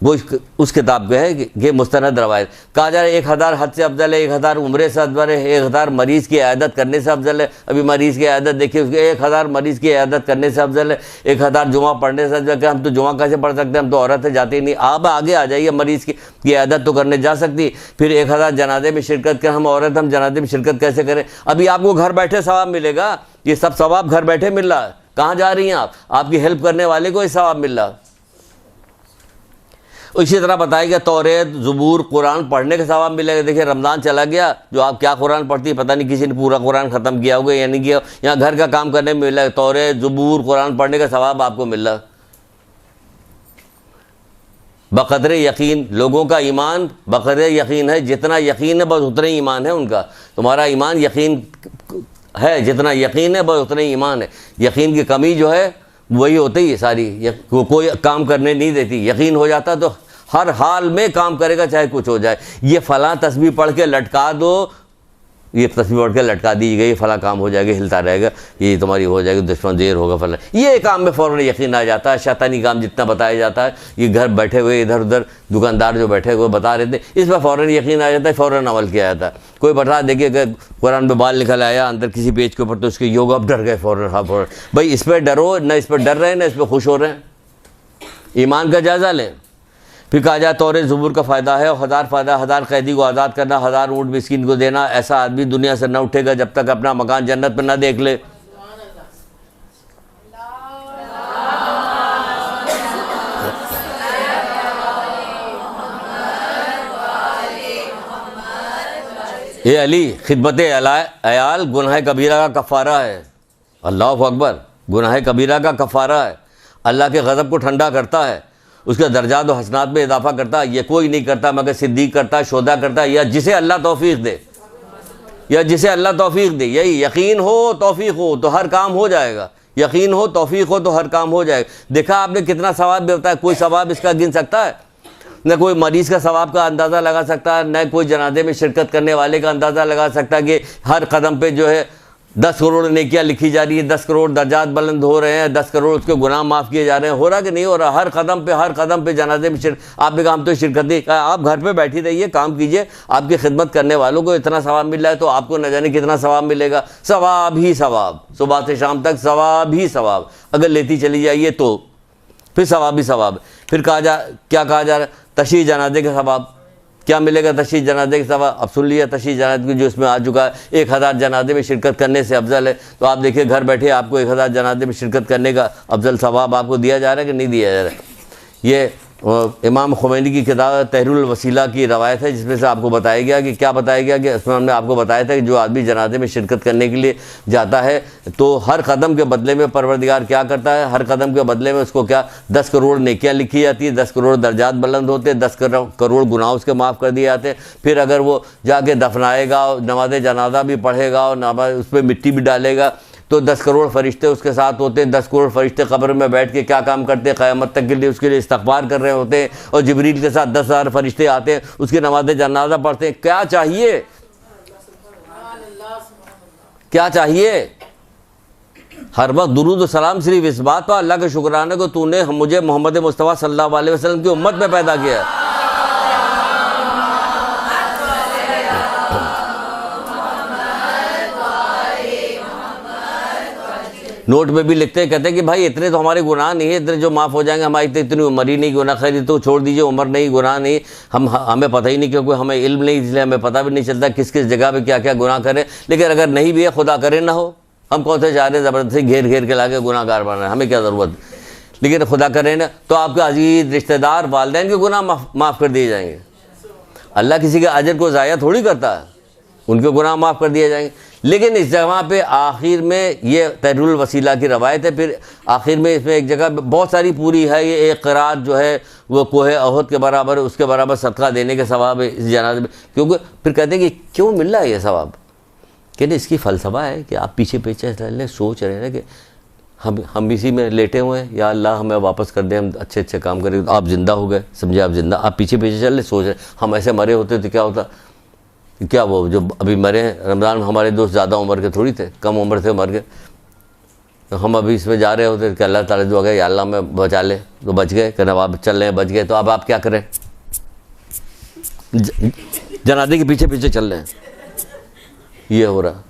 وہ اس کتاب پہ ہے کہ مستند روایت۔ کہا جا رہا ہے 1000 حج سے افضل ہے، 1000 عمرے سے افضل ہے، 1000 مریض کی عیادت کرنے سے افضل ہے۔ ابھی مریض کی عیادت دیکھیے، 1000 مریض کی عیادت کرنے سے افضل ہے، 1000 جمعہ پڑھنے سے افضل ہے۔ ہم تو جمعہ کیسے پڑھ سکتے ہیں، ہم تو عورتیں جاتی نہیں۔ آپ آگے آ جائیے، مریض کی عیادت تو کرنے جا سکتی، پھر 1000 جنازے میں شرکت کریں، ہم عورت ہم جنازے میں شرکت کیسے کریں؟ ابھی آپ کو گھر بیٹھے ثواب ملے گا، یہ سب ثواب گھر بیٹھے مل رہا ہے۔ کہاں جا رہی ہیں آپ کی ہیلپ کرنے والے کو یہ ثواب مل رہا ہے۔ اسی طرح بتایا گیا توریت، زبور، قرآن پڑھنے کا ثواب ملے گا۔ دیکھیں رمضان چلا گیا، جو آپ کیا قرآن پڑھتی ہے پتہ نہیں، کسی نے پورا قرآن ختم کیا ہوگا یا نہیں کیا، یہاں گھر کا کام کرنے میں ملا ہے، توریت، زبور، قرآن پڑھنے کا ثواب آپ کو مل رہا ہے۔ بقدر یقین، لوگوں کا ایمان بقدر یقین ہے، جتنا یقین ہے بس اتنا ہی ایمان ہے ان کا۔ تمہارا ایمان یقین ہے، جتنا یقین ہے بس اتنا ہی ایمان ہے۔ یقین کی کمی جو ہے وہی ہوتی ہے ساری، کوئی کام کرنے نہیں دیتی۔ یقین ہو جاتا تو ہر حال میں کام کرے گا، چاہے کچھ ہو جائے۔ یہ فلاں تسبیح پڑھ کے لٹکا دو، یہ تسبیح پڑھ کے لٹکا دی گئی، فلاں کام ہو جائے گا، ہلتا رہے گا، یہ تمہاری ہو جائے گی، دشمن دیر ہوگا فلاں، یہ کام میں فوراً یقین آ جاتا ہے۔ شیطانی کام جتنا بتایا جاتا ہے، یہ گھر بیٹھے ہوئے ادھر ادھر دکاندار جو بیٹھے ہوئے بتا رہے تھے، اس پر فوراً یقین آ جاتا ہے، فوراً عمل کیا جاتا ہے۔ کوئی بتا دیکھیے کہ قرآن میں بال نکل آیا اندر کسی پیج کے اوپر، تو اس کے یوگ اب ڈر گئے فوراً، ہاں فوراً۔ بھائی اس پہ ڈرو، نہ اس پہ ڈر رہے ہیں نہ اس پہ خوش ہو رہے ہیں، ایمان کا جائزہ لیں۔ پھر کہا جائے توریت زبور کا فائدہ ہے، اور 1000 فائدہ، 1000 قیدی کو آزاد کرنا، 1000 اونٹ مسکین کو دینا۔ ایسا آدمی دنیا سے نہ اٹھے گا جب تک اپنا مکان جنت پہ نہ دیکھ لے۔ اے علی، خدمت عیال گناہ کبیرہ کا کفارہ ہے۔ اللہ اکبر، گناہ کبیرہ کا کفارہ ہے، اللہ کے غضب کو ٹھنڈا کرتا ہے، اس کے درجات و حسنات میں اضافہ کرتا ہے۔ یہ کوئی نہیں کرتا مگر صدیق کرتا ہے، شہداء کرتا ہے، یا جسے اللہ توفیق دے، یا جسے اللہ توفیق دے۔ یہی یقین ہو، توفیق ہو تو ہر کام ہو جائے گا۔ یقین ہو، توفیق ہو تو ہر کام ہو جائے گا۔ دیکھا آپ نے کتنا ثواب بھی ہوتا ہے، کوئی ثواب اس کا گن سکتا ہے؟ نہ کوئی مریض کا ثواب کا اندازہ لگا سکتا ہے، نہ کوئی جنازے میں شرکت کرنے والے کا اندازہ لگا سکتا ہے کہ ہر قدم پہ جو ہے 10 کروڑ نیکیاں لکھی جا رہی ہیں، 10 کروڑ درجات بلند ہو رہے ہیں، 10 کروڑ اس کے گناہ معاف کیے جا رہے ہیں۔ ہو رہا کہ نہیں ہو رہا؟ ہر قدم پہ جنازے میں آپ نے کہا ہم تو شرکت نہیں، کہا آپ گھر پہ بیٹھی رہیے، کام کیجئے، آپ کی خدمت کرنے والوں کو اتنا ثواب مل رہا ہے تو آپ کو نہ جانے کتنا ثواب ملے گا۔ ثواب ہی ثواب، صبح سے شام تک ثواب ہی ثواب، اگر لیتی چلی جائیے تو پھر ثواب ہی ثواب۔ پھر کیا کہا جا رہا ہے؟ تشییع جنازے کا ثواب کیا ملے گا؟ تشییع جنازے کے ثواب اب سن لیا، تشییع جنازے کی جو اس میں آ چکا ہے 1000 جنازے میں شرکت کرنے سے افضل ہے۔ تو آپ دیکھیے گھر بیٹھے آپ کو 1000 جنازے میں شرکت کرنے کا افضل ثواب آپ کو دیا جا رہا ہے کہ نہیں دیا جا رہا ہے؟ یہ امام خمینی کی کتاب تحریر الوسیلہ کی روایت ہے، جس میں سے آپ کو بتایا گیا کہ کیا بتایا گیا کہ اس میں ہم نے آپ کو بتایا تھا کہ جو آدمی جنازے میں شرکت کرنے کے لیے جاتا ہے تو ہر قدم کے بدلے میں پروردگار کیا کرتا ہے؟ ہر قدم کے بدلے میں اس کو کیا 10 کروڑ نیکیاں لکھی جاتی ہیں، 10 کروڑ درجات بلند ہوتے ہیں، 10 کروڑ گناہ اس کے معاف کر دیے جاتے ہیں۔ پھر اگر وہ جا کے دفنائے گا، نماز جنازہ بھی پڑھے گا اور اس پہ مٹی بھی ڈالے گا تو 10 کروڑ فرشتے اس کے ساتھ ہوتے ہیں۔ 10 کروڑ فرشتے قبر میں بیٹھ کے کیا کام کرتے ہیں؟ قیامت تک کے لیے اس کے لیے استغفار کر رہے ہوتے ہیں، اور جبریل کے ساتھ 10,000 فرشتے آتے ہیں، اس کی نماز جنازہ پڑھتے ہیں۔ کیا چاہیے؟ کیا چاہیے؟ ہر وقت درود و سلام صرف اس بات پر اللہ کا شکرانے کو تو نے مجھے محمد مصطفیٰ صلی اللہ علیہ وسلم کی امت میں پیدا کیا ہے۔ نوٹ میں بھی لکھتے ہیں، کہتے ہیں کہ بھائی اتنے تو ہمارے گناہ نہیں ہیں، اتنے جو معاف ہو جائیں گے، ہماری اتنی عمر ہی نہیں، گناہ خیر تو چھوڑ دیجئے، عمر نہیں، گناہ نہیں، ہمیں پتہ ہی نہیں، کیونکہ ہمیں علم نہیں، اس لیے ہمیں پتہ بھی نہیں چلتا کس کس جگہ پہ کیا کیا گناہ کریں۔ لیکن اگر نہیں بھی ہے، خدا کرے نہ ہو، ہم کون سے چاہ رہے ہیں زبردستی گھیر گھیر کے لا کے گناہ گار بنا رہے ہیں، ہمیں کیا ضرورت؟ لیکن خدا کرے نا تو آپ کے عزیز رشتہ دار والدین کے گناہ معاف کر دیے جائیں گے۔ اللہ کسی کے اجر کو ضائع تھوڑی کرتا ہے، ان کے گناہ معاف کر دیے جائیں گے۔ لیکن اس جگہ پہ آخر میں یہ تحریر الوسیلہ کی روایت ہے، پھر آخر میں اس میں ایک جگہ بہت ساری پوری ہے، یہ ایک قرات جو ہے وہ کوہ احد کے برابر، اس کے برابر صدقہ دینے کے ثواب ہے اس جنازے میں۔ کیونکہ پھر کہتے ہیں کہ کیوں مل رہا ہے یہ ثواب؟ کہ اس کی فلسفہ ہے کہ آپ پیچھے پیچھے سوچ رہے ہیں کہ ہم اسی میں لیٹے ہوئے ہیں، یا اللہ ہمیں واپس کر دیں، ہم اچھے اچھے کام کریں، آپ زندہ ہو گئے، سمجھے آپ زندہ، آپ پیچھے پیچھے چل رہے سوچ رہے ہیں ہم ایسے مرے ہوتے تو کیا ہوتا؟ کیا وہ جو ابھی مرے ہیں رمضان میں ہمارے دوست زیادہ عمر کے تھوڑی تھے، کم عمر سے مر گئے، ہم ابھی اس میں جا رہے ہوتے کہ اللہ تعالیٰ دعا گئے یا اللہ میں بچا لے، تو بچ گئے، کہ آپ چل رہے ہیں بچ گئے، تو اب آپ کیا کریں؟ جنازے کے پیچھے پیچھے چل رہے ہیں۔ یہ ہو رہا،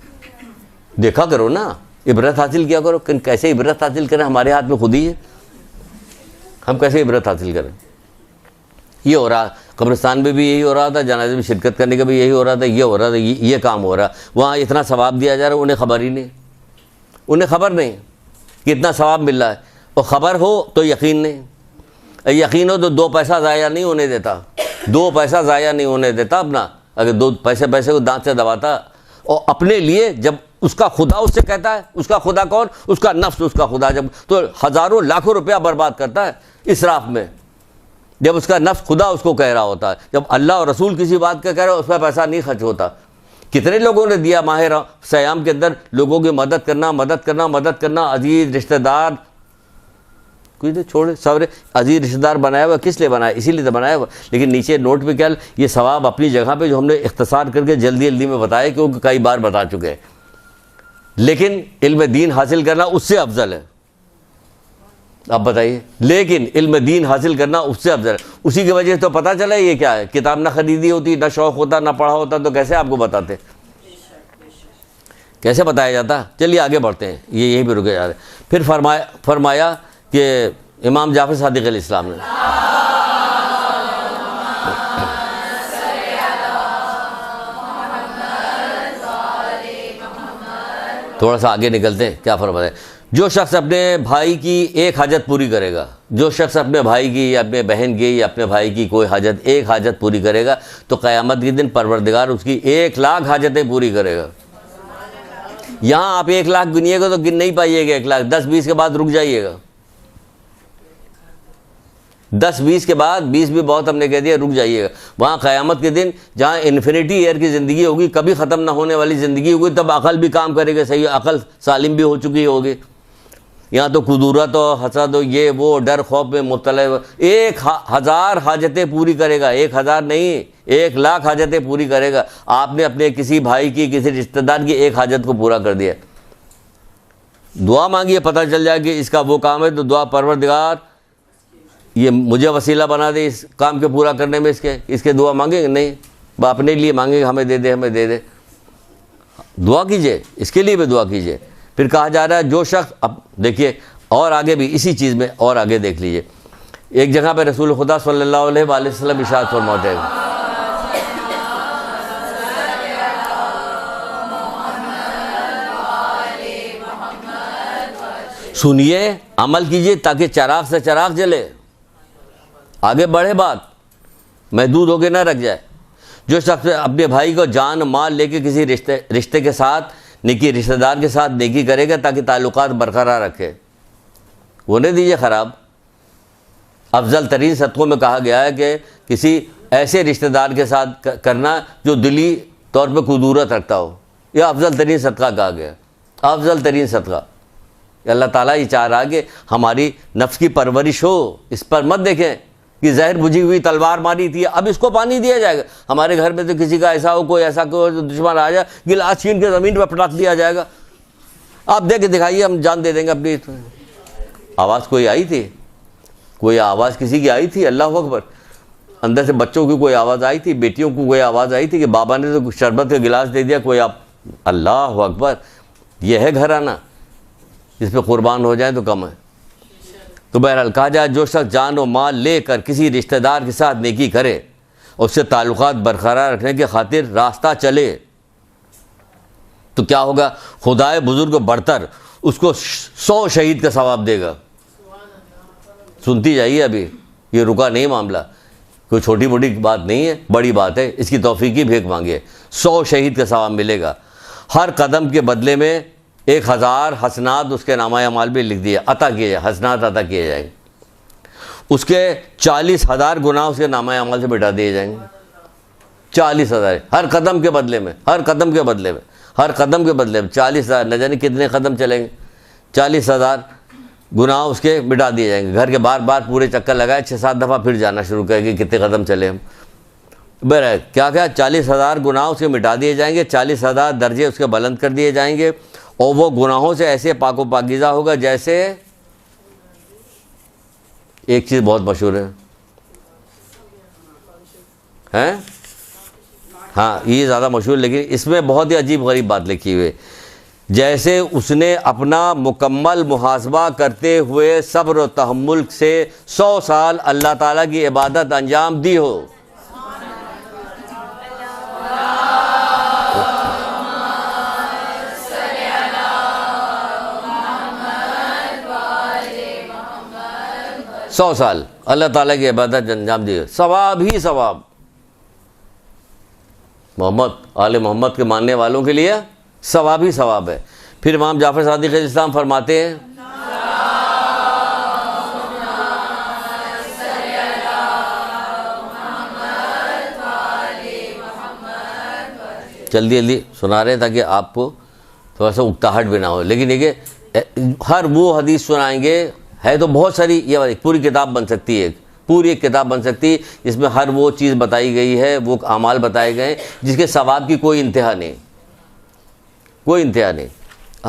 دیکھا کرو نا، عبرت حاصل کیا کرو۔ کیسے عبرت حاصل کریں؟ ہمارے ہاتھ میں خود ہی ہے، ہم کیسے عبرت حاصل کریں؟ یہ ہو رہا، قبرستان میں بھی یہی ہو رہا تھا، جنازے میں شرکت کرنے کا بھی یہی ہو رہا تھا، یہ ہو رہا تھا، یہ کام ہو رہا، وہاں اتنا ثواب دیا جا رہا ہے، انہیں خبر ہی نہیں، انہیں خبر نہیں کہ اتنا ثواب مل رہا ہے۔ اور خبر ہو تو یقین نہیں، یقین ہو تو 2 پیسہ ضائع نہیں ہونے دیتا، 2 پیسہ ضائع نہیں ہونے دیتا اپنا۔ اگر 2 پیسے کو دانت سے دباتا، اور اپنے لیے جب اس کا خدا اس سے کہتا ہے، اس کا خدا کون؟ اس کا نفس، اس کا خدا، جب تو ہزاروں لاکھوں روپیہ برباد کرتا ہے اسراف میں، جب اس کا نفس خدا اس کو کہہ رہا ہوتا ہے۔ جب اللہ اور رسول کسی بات کا کہہ رہے ہو، اس میں پیسہ نہیں خرچ ہوتا۔ کتنے لوگوں نے دیا ماہ سیام کے اندر، لوگوں کی مدد کرنا، عزیز رشتہ دار، کوئی نہیں چھوڑے سورے، عزیز رشتہ دار بنایا ہوا کس لیے بنایا؟ اسی لیے تو بنایا ہوا۔ لیکن نیچے نوٹ پہ کیا، یہ ثواب اپنی جگہ پہ جو ہم نے اختصار کر کے جلدی میں بتایا، کیونکہ کئی بار بتا چکے ہیں، لیکن علم دین حاصل کرنا اس سے افضل ہے۔ آپ بتائیے، لیکن علم دین حاصل کرنا اس سے افضل ہے۔ اسی کی وجہ سے تو پتہ چلا یہ کیا ہے، کتاب نہ خریدی ہوتی، نہ شوق ہوتا، نہ پڑھا ہوتا تو کیسے آپ کو بتاتے، کیسے بتایا جاتا؟ چلیے آگے بڑھتے ہیں، یہ یہیں پہ رکے جا رہے ہیں۔ پھر فرمایا کہ امام جعفر صادق علیہ السلام نے تھوڑا سا آگے نکلتے ہیں، کیا فرمایا؟ جو شخص اپنے بھائی کی ایک حاجت پوری کرے گا، جو شخص اپنے بھائی کی یا اپنے بہن کی یا اپنے بھائی کی کوئی حاجت، ایک حاجت پوری کرے گا، تو قیامت کے دن پروردگار اس کی 1,00,000 حاجتیں پوری کرے گا۔ یہاں آپ 1,00,000 گنیے گا تو گن نہیں پائیے گا 1,00,000، 10-20 کے بعد رک جائیے گا، 10-20 کے بعد، 20 بھی بہت ہم نے کہہ دیا، رک جائیے گا۔ وہاں قیامت کے دن جہاں انفینٹی ایئر کی زندگی ہوگی، کبھی ختم نہ ہونے والی زندگی ہوگی، تب عقل بھی کام کرے گا، صحیح عقل سالم بھی ہو چکی ہوگی، یہاں تو کدورت و حسد و یہ وہ ڈر خوف میں مبتلا ہے. 1000 حاجتیں پوری کرے گا, 1000 نہیں 1,00,000 حاجتیں پوری کرے گا. آپ نے اپنے کسی بھائی کی, کسی رشتہ دار کی ایک حاجت کو پورا کر دیا. دعا مانگیے, پتہ چل جائے کہ اس کا وہ کام ہے تو دعا پروردگار یہ مجھے وسیلہ بنا دے اس کام کے پورا کرنے میں. اس کے دعا مانگیں گے نہیں, اپنے لیے مانگیں گے ہمیں دے دے ہمیں دے دے. دعا کیجئے, اس کے لیے بھی دعا کیجئے. پھر کہا جا رہا ہے جو شخص, اب دیکھیے اور آگے بھی اسی چیز میں اور آگے دیکھ لیجئے. ایک جگہ پہ رسول خدا صلی اللہ علیہ وآلہ وسلم ارشاد فرماتے ہیں, سنیے عمل کیجئے تاکہ چراغ سے چراغ جلے, آگے بڑھے, بات محدود ہو کے نہ رکھ جائے. جو شخص اپنے بھائی کو جان مال لے کے کسی رشتے کے ساتھ نیکی, رشتہ دار کے ساتھ نیکی کرے گا تاکہ تعلقات برقرار رکھے, وہ نہیں دیجیے خراب. افضل ترین صدقوں میں کہا گیا ہے کہ کسی ایسے رشتہ دار کے ساتھ کرنا جو دلی طور پہ کدورت رکھتا ہو, یہ افضل ترین صدقہ کہا گیا, افضل ترین صدقہ. اللہ تعالیٰ یہ چاہ رہا کہ ہماری نفس کی پرورش ہو, اس پر مت دیکھیں کہ زہر بجھی ہوئی تلوار ماری تھی اب اس کو پانی دیا جائے گا. ہمارے گھر میں تو کسی کا ایسا ہو, کوئی ایسا کوئی دشمن آ جائے, گلاس چھین کے زمین پہ پٹاک دیا جائے گا, آپ دیکھ کے دکھائیے ہم جان دے دیں گے اپنی. آواز کوئی آئی تھی, کوئی آواز کسی کی آئی تھی, اللہ اکبر, اندر سے بچوں کی کوئی آواز آئی تھی, بیٹیوں کو کوئی آواز آئی تھی کہ بابا نے تو شربت کا گلاس دے دیا, کوئی آپ, اللہ اکبر. یہ ہے گھرانہ, جس پہ قربان ہو جائیں تو کم ہے. تو بہرحال کہا جائے جو شخص جان و مال لے کر کسی رشتہ دار کے ساتھ نیکی کرے اور اس سے تعلقات برقرار رکھنے کی خاطر راستہ چلے تو کیا ہوگا, خدائے بزرگ و برتر اس کو 100 شہید کا ثواب دے گا. سنتی جائیے, ابھی یہ رکا نہیں معاملہ, کوئی چھوٹی موٹی بات نہیں ہے, بڑی بات ہے. اس کی توفیق کی بھیک مانگیے, 100 شہید کا ثواب ملے گا. ہر قدم کے بدلے میں 1000 حسنات اس کے نامہ اعمال بھی لکھ دیے, عطا کیے جائے, حسنات عطا کیے جائیں گے. اس کے 40,000 گناہ اس کے نامہ اعمال سے مٹا دیے جائیں گے. 40,000 ہر قدم کے بدلے میں, ہر قدم کے بدلے میں, ہر قدم کے بدلے میں 40,000, نہ جانے کتنے قدم چلیں گے, 40,000 گناہ اس کے مٹا دیے جائیں گے. گھر کے بار بار پورے چکر لگائے, 6-7 دفعہ پھر جانا شروع کرے کہ کتنے قدم چلے ہم. بہرحال کیا 40,000 گناہ اس کے مٹا دیے جائیں گے, 40,000 درجے اس کے بلند کر دیے جائیں گے, اور وہ گناہوں سے ایسے پاک و پاکیزہ ہوگا جیسے, ایک چیز بہت مشہور ہے, ہاں یہ زیادہ مشہور, لیکن اس میں بہت ہی عجیب غریب بات لکھی ہوئی ہے, جیسے اس نے اپنا مکمل محاسبہ کرتے ہوئے صبر و تحمل سے 100 سال اللہ تعالیٰ کی عبادت انجام دی ہو. سو سال اللہ تعالیٰ کی عبادت انجام دی, ثواب ہی ثواب. آل محمد کے ماننے والوں کے لیے ثواب ہی ثواب ہے. پھر امام جعفر صادق اسلام فرماتے ہیں, جلدی جلدی سنا رہے ہیں تاکہ آپ کو تھوڑا سا اکتاہٹ بھی نہ ہو, لیکن یہ کہ ہر وہ حدیث سنائیں گے, ہے تو بہت ساری, یہ پوری کتاب بن سکتی ہے, پوری ایک کتاب بن سکتی ہے جس میں ہر وہ چیز بتائی گئی ہے, وہ اعمال بتائے گئے جس کے ثواب کی کوئی انتہا نہیں, کوئی انتہا نہیں.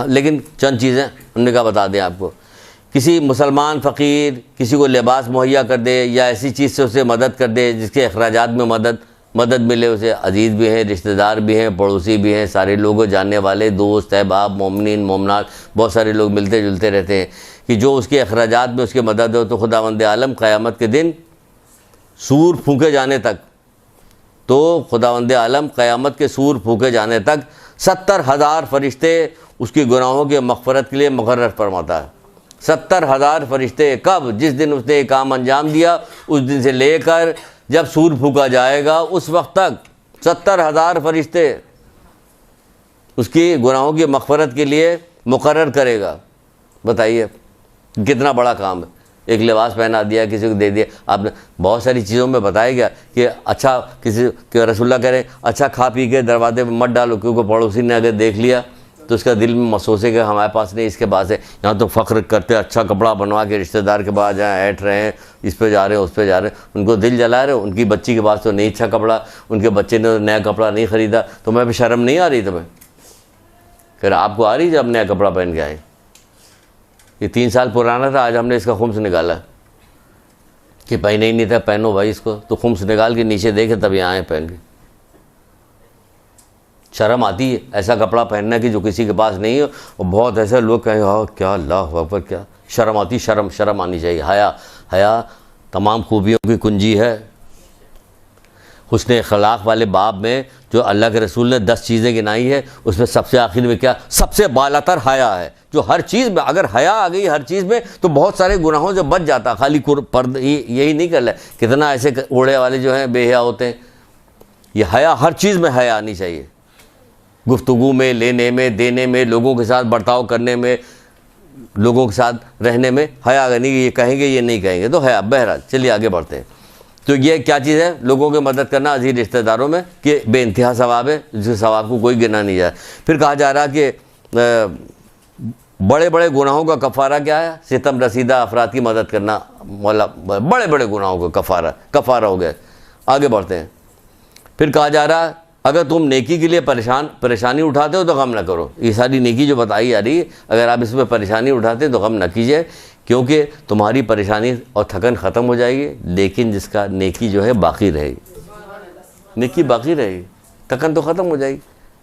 لیکن چند چیزیں ہم نے کہا بتا دیں آپ کو. کسی مسلمان فقیر کسی کو لباس مہیا کر دے یا ایسی چیز سے اسے مدد کر دے جس کے اخراجات میں مدد ملے اسے, عزیز بھی ہیں, رشتہ دار بھی ہیں, پڑوسی بھی ہیں, سارے لوگ جاننے والے, دوست احباب, مومنین مومنات, بہت سارے لوگ ملتے جلتے رہتے ہیں, کہ جو اس کے اخراجات میں اس کی مدد ہو تو خداوند عالم قیامت کے دن سور پھونکے جانے تک, تو خداوند عالم قیامت کے سور پھونکے جانے تک 70,000 فرشتے اس کی گناہوں کے مغفرت کے لیے مقرر فرماتا ہے. 70,000 فرشتے کب, جس دن اس نے ایک کام انجام دیا اس دن سے لے کر جب سور پھونکا جائے گا اس وقت تک 70,000 فرشتے اس کی گناہوں کی مغفرت کے لیے مقرر کرے گا. بتائیے کتنا بڑا کام ہے. ایک لباس پہنا دیا, کسی کو دے دیا, آپ نے بہت ساری چیزوں میں بتایا گیا کہ اچھا کسی کہ رسول اللہ کہہ رہے ہیں اچھا کھا پی کے دروازے پہ مت ڈالو, کیونکہ پڑوسی نے اگر دیکھ لیا تو اس کا دل میں محسوس ہے کہ ہمارے پاس نہیں، اس کے پاس ہے. یہاں تو فخر کرتے اچھا کپڑا بنوا کے رشتہ دار کے پاس جائیں، ایٹ رہے ہیں، اس پہ جا رہے ہیں اس پہ جا رہے ہیں، ان کو دل جلا رہے. ان کی بچی کے پاس تو نہیں اچھا کپڑا، ان کے بچے نے نیا کپڑا نہیں خریدا، تو میں بھی شرم نہیں آ رہی تمہیں؟ پھر آپ کو آ رہی جب نیا کپڑا پہن کے آئے؟ یہ 3 سال پرانا تھا، آج ہم نے اس کا خمس نکالا کہ پہنے ہی نہیں تھا. پہنو بھائی اس کو، تو خمس نکال کے نیچے دیکھے تب یہاں آئے پہن کے. شرم آتی ہے ایسا کپڑا پہننا کہ جو کسی کے پاس نہیں ہے. اور بہت ایسے لوگ کہیں ہاں کیا اللہ اکبر، کیا شرم آتی. شرم آنی چاہیے. حیا تمام خوبیوں کی کنجی ہے. حسن اخلاق والے باب میں جو اللہ کے رسول نے 10 چیزیں گنائی ہے، اس میں سب سے آخر میں کیا؟ سب سے بالا تر حیا ہے. جو ہر چیز میں اگر حیا آ گئی ہر چیز میں تو بہت سارے گناہوں سے بچ جاتا. خالی پرد یہی نہیں کر لے. کتنا ایسے اوڑے والے جو ہیں بے حیا ہوتے ہیں. یہ حیا ہر چیز میں حیا آنی چاہیے. گفتگو میں، لینے میں، دینے میں، لوگوں کے ساتھ برتاؤ کرنے میں، لوگوں کے ساتھ رہنے میں حیا. اگر نہیں یہ کہیں گے یہ نہیں کہیں گے تو حیا. بہرحال چلیے آگے بڑھتے ہیں. تو یہ کیا چیز ہے؟ لوگوں کی مدد کرنا عزیز رشتہ داروں میں، کہ بے انتہا ثواب ہے، جس ثواب کو کوئی گنا نہیں جائے. پھر کہا جا رہا کہ بڑے بڑے گناہوں کا کفارہ کیا ہے؟ ستم رسیدہ افراد کی مدد کرنا. مولا بڑے بڑے گناہوں کا کفارہ ہو گیا. آگے بڑھتے ہیں. پھر کہا جا رہا اگر تم نیکی کے لیے پریشانی اٹھاتے ہو تو غم نہ کرو. یہ ساری نیکی جو بتائی جا رہی ہے، اگر آپ اس میں پریشانی اٹھاتے ہیں تو غم نہ کیجیے، کیونکہ تمہاری پریشانی اور تھکن ختم ہو جائے گی. لیکن جس کا نیکی جو ہے باقی رہے گی، نیکی باقی رہے گی. تھکن تو ختم ہو جائے گی،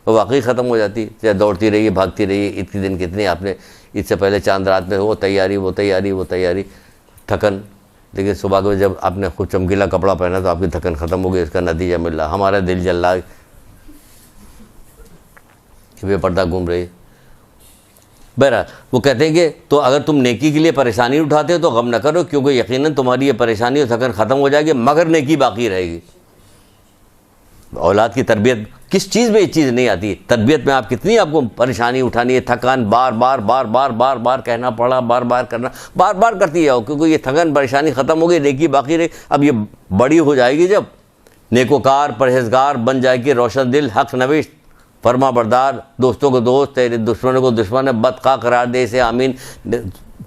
وہ واقعی ختم ہو جاتی ہے. چاہے دوڑتی رہیے، بھاگتی رہیے. عید کے دن کتنی آپ نے، عید سے پہلے چاند رات میں وہ تیاری تھکن. لیکن صبح کو جب آپ نے خود چمکیلا کپڑا پہنا تو آپ کی تھکن ختم ہو گئی. اس کا نتیجہ مل رہا ہمارا دل جل رہا ہے کہ بے پردہ گھوم رہی. بہرحال وہ کہتے ہیں کہ تو اگر تم نیکی کے لیے پریشانی اٹھاتے ہو تو غم نہ کرو، کیونکہ یقیناً تمہاری یہ پریشانی اور تھکن ختم ہو جائے گی، مگر نیکی باقی رہے گی. اولاد کی تربیت کس چیز میں یہ چیز نہیں آتی؟ تربیت میں آپ کتنی آپ کو پریشانی اٹھانی ہے، تھکان بار بار کہنا پڑا، بار کرنا، بار کرتی جاؤ، کیونکہ یہ تھکن پریشانی ختم ہو گئی، نیکی باقی رہے. اب یہ بڑی ہو جائے گی جب نیکوکار پرہیزگار بن جائے گی، روشن دل حق نوشت فرما بردار، دوستوں کو دوست، تیرے دشمنوں کو دشمن، بدخواہ قرار دے سے آمین.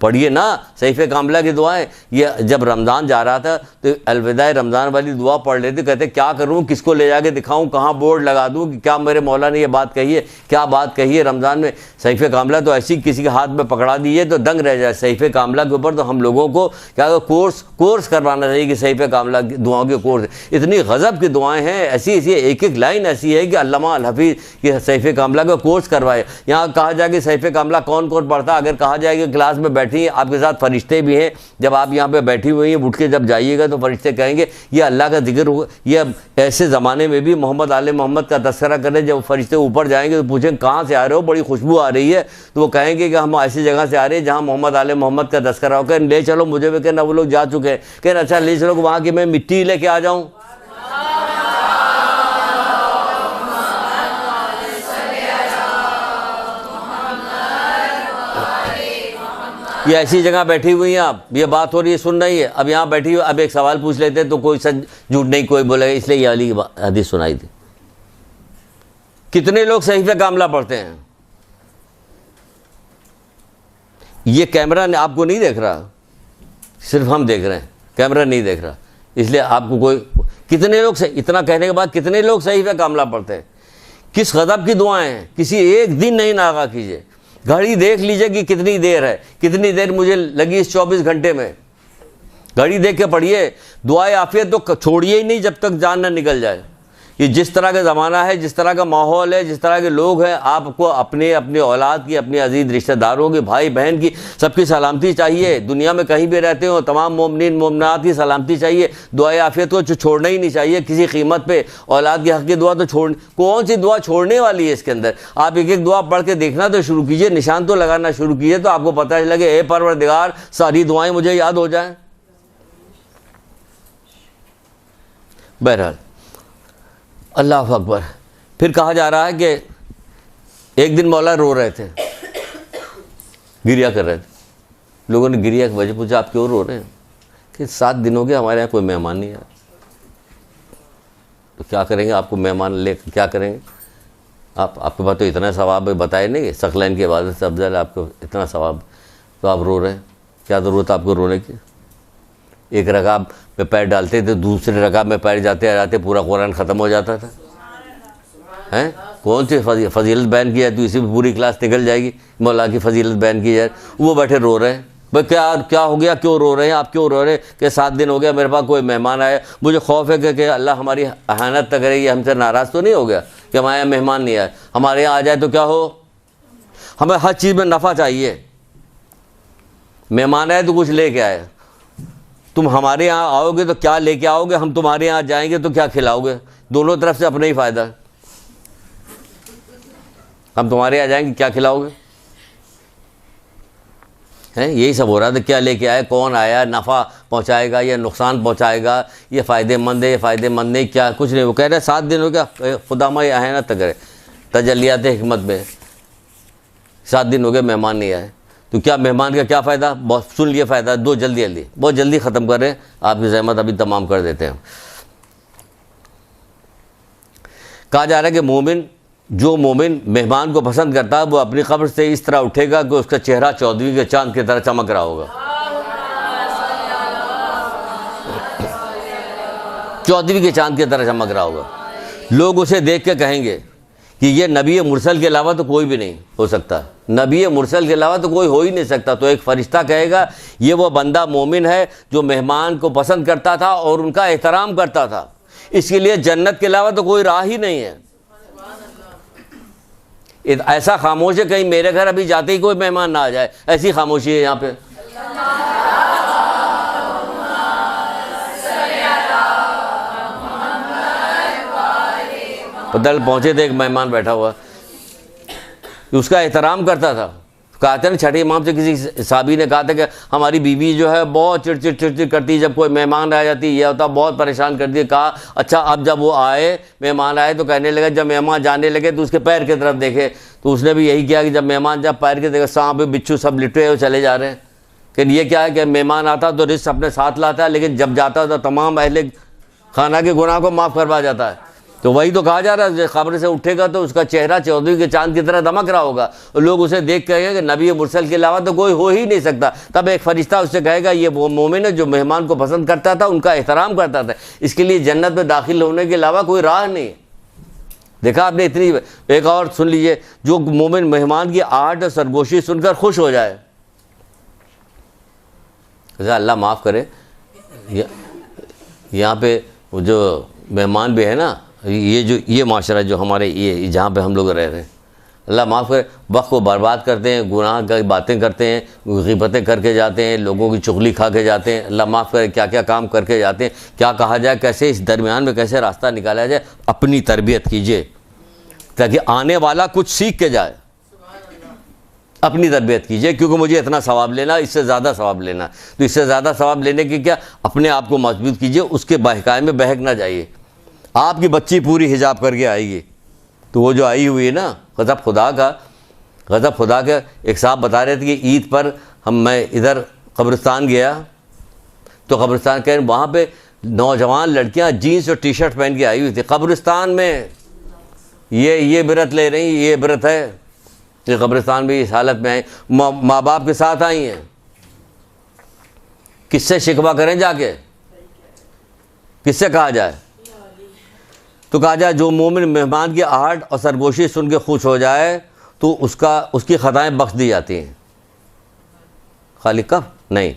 پڑھیے نا صحیفہ کاملہ کی دعائیں. یہ جب رمضان جا رہا تھا تو الوداع رمضان والی دعا پڑھ لیتے، کہتے کیا کروں، کس کو لے جا کے دکھاؤں، کہاں بورڈ لگا دوں کہ کیا میرے مولا نے یہ بات کہی ہے، کیا بات کہی ہے رمضان میں. صحیفہ کاملہ تو ایسی کسی کے ہاتھ میں پکڑا دیے تو دنگ رہ جائے. صحیفہ کاملہ کے اوپر تو ہم لوگوں کو کیا کورس کروانا چاہیے کہ صحیفہ کاملہ کی دعاؤں کے کورس. اتنی غضب کی دعائیں ہیں، ایسی ایک لائن ایسی ہے کہ علامہ الحفیظ یہ صحیفہ کاملہ کا کورس کروائے. یہاں کہا جائے کہ صحیفہ کاملہ کون پڑھتا؟ اگر کہا جائے کہ کلاس میں بیٹھی آپ کے ساتھ فرشتے بھی ہیں، جب آپ یہاں پہ بیٹھی ہوئی ہیں اٹھ کے جب جائیے گا تو فرشتے کہیں گے یہ اللہ کا ذکر ہوگا. یہ ایسے زمانے میں بھی محمد آل محمد کا تذکرہ کریں، جب فرشتے اوپر جائیں گے تو پوچھیں کہاں سے آ رہے ہو، بڑی خوشبو آ رہی ہے، تو وہ کہیں گے کہ ہم ایسی جگہ سے آ رہے ہیں جہاں محمد آل محمد کا تذکرہ ہو. کہ لے چلو مجھے بھی، کہنا وہ لوگ جا چکے ہیں، کہ اچھا لے چلو وہاں کی میں مٹی لے کے آ جاؤں. یہ ایسی جگہ بیٹھی ہوئی ہیں آپ، یہ بات ہو رہی ہے، سن رہی ہے. اب یہاں بیٹھی ہوئی، اب ایک سوال پوچھ لیتے ہیں تو کوئی سچ جھوٹ نہیں کوئی بولے گا، اس لیے یہ والی حدیث سنائی تھی. کتنے لوگ صحیفہ کاملہ پڑھتے ہیں؟ یہ کیمرہ نے آپ کو نہیں دیکھ رہا، صرف ہم دیکھ رہے ہیں، کیمرہ نہیں دیکھ رہا. اس لیے آپ کو کوئی کتنے لوگ اتنا کہنے کے بعد کتنے لوگ صحیفہ کاملہ پڑھتے ہیں؟ کس غضب کی دعائیں ہیں. کسی ایک دن نہیں ناغا کیجیے. گھڑی دیکھ لیجئے کہ کتنی دیر ہے، کتنی دیر مجھے لگی اس 24 گھنٹے میں. گھڑی دیکھ کے پڑھیے. دعائے عافیت تو چھوڑیے ہی نہیں جب تک جان نہ نکل جائے. یہ جس طرح کا زمانہ ہے، جس طرح کا ماحول ہے، جس طرح کے لوگ ہیں، آپ کو اپنے اولاد کی، اپنے عزیز رشتہ داروں کی، بھائی بہن کی، سب کی سلامتی چاہیے. دنیا میں کہیں بھی رہتے ہو تمام مومنین مومنات کی سلامتی چاہیے. دعائے عافیت کو چھوڑنا ہی نہیں چاہیے کسی قیمت پہ. اولاد کے حق کی دعا تو کون سی دعا چھوڑنے والی ہے اس کے اندر؟ آپ ایک دعا پڑھ کے دیکھنا تو شروع کیجئے، نشان تو لگانا شروع کیجئے تو آپ کو پتہ لگے اے پروردگار ساری دعائیں مجھے یاد ہو جائیں. بہرحال اللہ اکبر. پھر کہا جا رہا ہے کہ ایک دن مولا رو رہے تھے، گریا کر رہے تھے. لوگوں نے گریا کی وجہ پوچھا آپ کیوں رو رہے ہیں؟ کہ 7 دن ہو گئے ہمارے یہاں کوئی مہمان نہیں آیا. تو کیا کریں گے؟ آپ کو مہمان لے کیا کریں گے؟ آپ کے پاس تو اتنا ثواب بتائے نہیں، ثقلین کی عبادت سے افضل ہے آپ کو اتنا ثواب، تو آپ رو رہے ہیں، کیا ضرورت ہے آپ کو رونے کی؟ ایک رکعت میں پیر ڈالتے تھے، دوسرے رکعت میں پیر جاتے پورا قرآن ختم ہو جاتا تھا. ہیں کون سی فضیلت بیان کی جائے تو اسی میں پوری کلاس نکل جائے گی، مولا کی فضیلت بیان کی جائے. وہ بیٹھے رو رہے ہیں. بھائی کیا ہو گیا، کیوں رو رہے ہیں آپ، کیوں رو رہے ہیں؟ کہ 7 دن ہو گیا میرے پاس کوئی مہمان آیا، مجھے خوف ہے کہ اللہ ہماری اہانت نہ کرے، یہ ہم سے ناراض تو نہیں ہو گیا کہ ہمارے یہاں مہمان نہیں آئے، ہمارے یہاں آ جائے تو کیا ہو. ہمیں ہر چیز میں نفع چاہیے. مہمان آئے تو کچھ لے کے آئے، تم ہمارے یہاں آؤ گے تو کیا لے کے آؤ گے، ہم تمہارے یہاں جائیں گے تو کیا کھلاؤ گے، دونوں طرف سے اپنا ہی فائدہ. ہم تمہارے یہاں جائیں گے کیا کھلاؤ گے؟ ہیں یہی سب ہو رہا تھا، کیا لے کے آئے، کون آیا، نفع پہنچائے گا یا نقصان پہنچائے گا، یہ فائدہ مند ہے یہ فائدہ مند نہیں، کیا کچھ نہیں. وہ کہہ رہے 7 دن ہو گیا، خدا ماں یہ احانت کرے تجلیات حکمت میں، 7 دن ہو گئے مہمان نہیں آئے. تو کیا مہمان کا کیا فائدہ؟ بہت سن لیے فائدہ، دو جلدی بہت جلدی ختم کر رہے ہیں، آپ کی زحمت ابھی تمام کر دیتے ہیں. کہا جا رہا ہے کہ جو مومن مہمان کو پسند کرتا ہے وہ اپنی قبر سے اس طرح اٹھے گا کہ اس کا چہرہ 14ویں کے چاند کی طرح چمک رہا ہوگا. 14ویں کے چاند کی طرح چمک رہا ہوگا. لوگ اسے دیکھ کے کہیں گے کہ یہ نبی مرسل کے علاوہ تو کوئی بھی نہیں ہو سکتا، نبی مرسل کے علاوہ تو کوئی ہو ہی نہیں سکتا. تو ایک فرشتہ کہے گا یہ وہ بندہ مومن ہے جو مہمان کو پسند کرتا تھا اور ان کا احترام کرتا تھا، اس کے لیے جنت کے علاوہ تو کوئی راہ ہی نہیں ہے. ایسا خاموش ہے کہیں میرے گھر ابھی جاتے ہی کوئی مہمان نہ آ جائے، ایسی خاموشی ہے یہاں پہ. پتل پہنچے تھے، ایک مہمان بیٹھا ہوا، اس کا احترام کرتا تھا. کہا تھا نا چھٹے امام سے کسی صحابی نے کہا تھا کہ ہماری بیوی جو ہے بہت چڑچڑ کرتی، جب کوئی مہمان آ جاتی یہ ہوتا بہت پریشان کرتی ہے. کہا اچھا اب جب وہ آئے مہمان آئے تو کہنے لگا، جب مہمان جانے لگے تو اس کے پیر کی طرف دیکھے، تو اس نے بھی یہی کیا کہ جب مہمان جب پیر کے دیکھے سانپ بچھو سب لٹے ہوئے چلے جا رہے ہیں. کہ یہ کیا ہے کہ مہمان آتا تو رزق اپنے ساتھ لاتا ہے، لیکن جب جاتا تو تمام اہل خانہ کے گناہ کو معاف کروا جاتا ہے. تو وہی تو کہا جا رہا ہے قبر سے اٹھے گا تو اس کا چہرہ 14ویں کے چاند کی طرح دمک رہا ہوگا، اور لوگ اسے دیکھ کہیں گے کہ نبی مرسل کے علاوہ تو کوئی ہو ہی نہیں سکتا. تب ایک فرشتہ اس سے کہے گا یہ وہ مومن ہے جو مہمان کو پسند کرتا تھا، ان کا احترام کرتا تھا، اس کے لیے جنت میں داخل ہونے کے علاوہ کوئی راہ نہیں. دیکھا آپ نے اتنی. ایک اور سن لیجئے، جو مومن مہمان کی آہٹ اور سرگوشی سن کر خوش ہو جائے، اللہ معاف کرے یہاں پہ جو مہمان بھی ہے نا، یہ معاشرہ جو ہمارے یہ جہاں پہ ہم لوگ رہ رہے ہیں، اللہ معاف کرے، وقت کو برباد کرتے ہیں، گناہ کی باتیں کرتے ہیں، غیبتیں کر کے جاتے ہیں، لوگوں کی چغلی کھا کے جاتے ہیں. اللہ معاف کرے کیا کیا کام کر کے جاتے ہیں. کیا کہا جائے، کیسے اس درمیان میں کیسے راستہ نکالا جائے. اپنی تربیت کیجیے تاکہ آنے والا کچھ سیکھ کے جائے. اپنی تربیت کیجیے، کیونکہ مجھے اتنا ثواب لینا، اس سے زیادہ ثواب لینا. تو اس سے زیادہ ثواب لینے کی کیا، اپنے آپ کو مضبوط کیجیے، اس کے بہکائے میں بہک نہ جائیے. آپ کی بچی پوری حجاب کر کے آئے گی تو وہ جو آئی ہوئی ہے نا، غضب خدا کا. ایک صاحب بتا رہے تھے کہ عید پر میں ادھر قبرستان گیا تو قبرستان کہ وہاں پہ نوجوان لڑکیاں جینس اور ٹی شرٹ پہن کے آئی ہوئی تھی قبرستان میں. یہ برت لے رہی، یہ برت ہے، یہ قبرستان بھی اس حالت میں آئی، ماں باپ کے ساتھ آئی ہیں. کس سے شکوہ کریں جا کے، کس سے کہا جائے؟ تو کہا جائے جو مومن مہمان کی آہٹ اور سرگوشی سن کے خوش ہو جائے تو اس کی خطائیں بخش دی جاتی ہیں. خالق کب نہیں،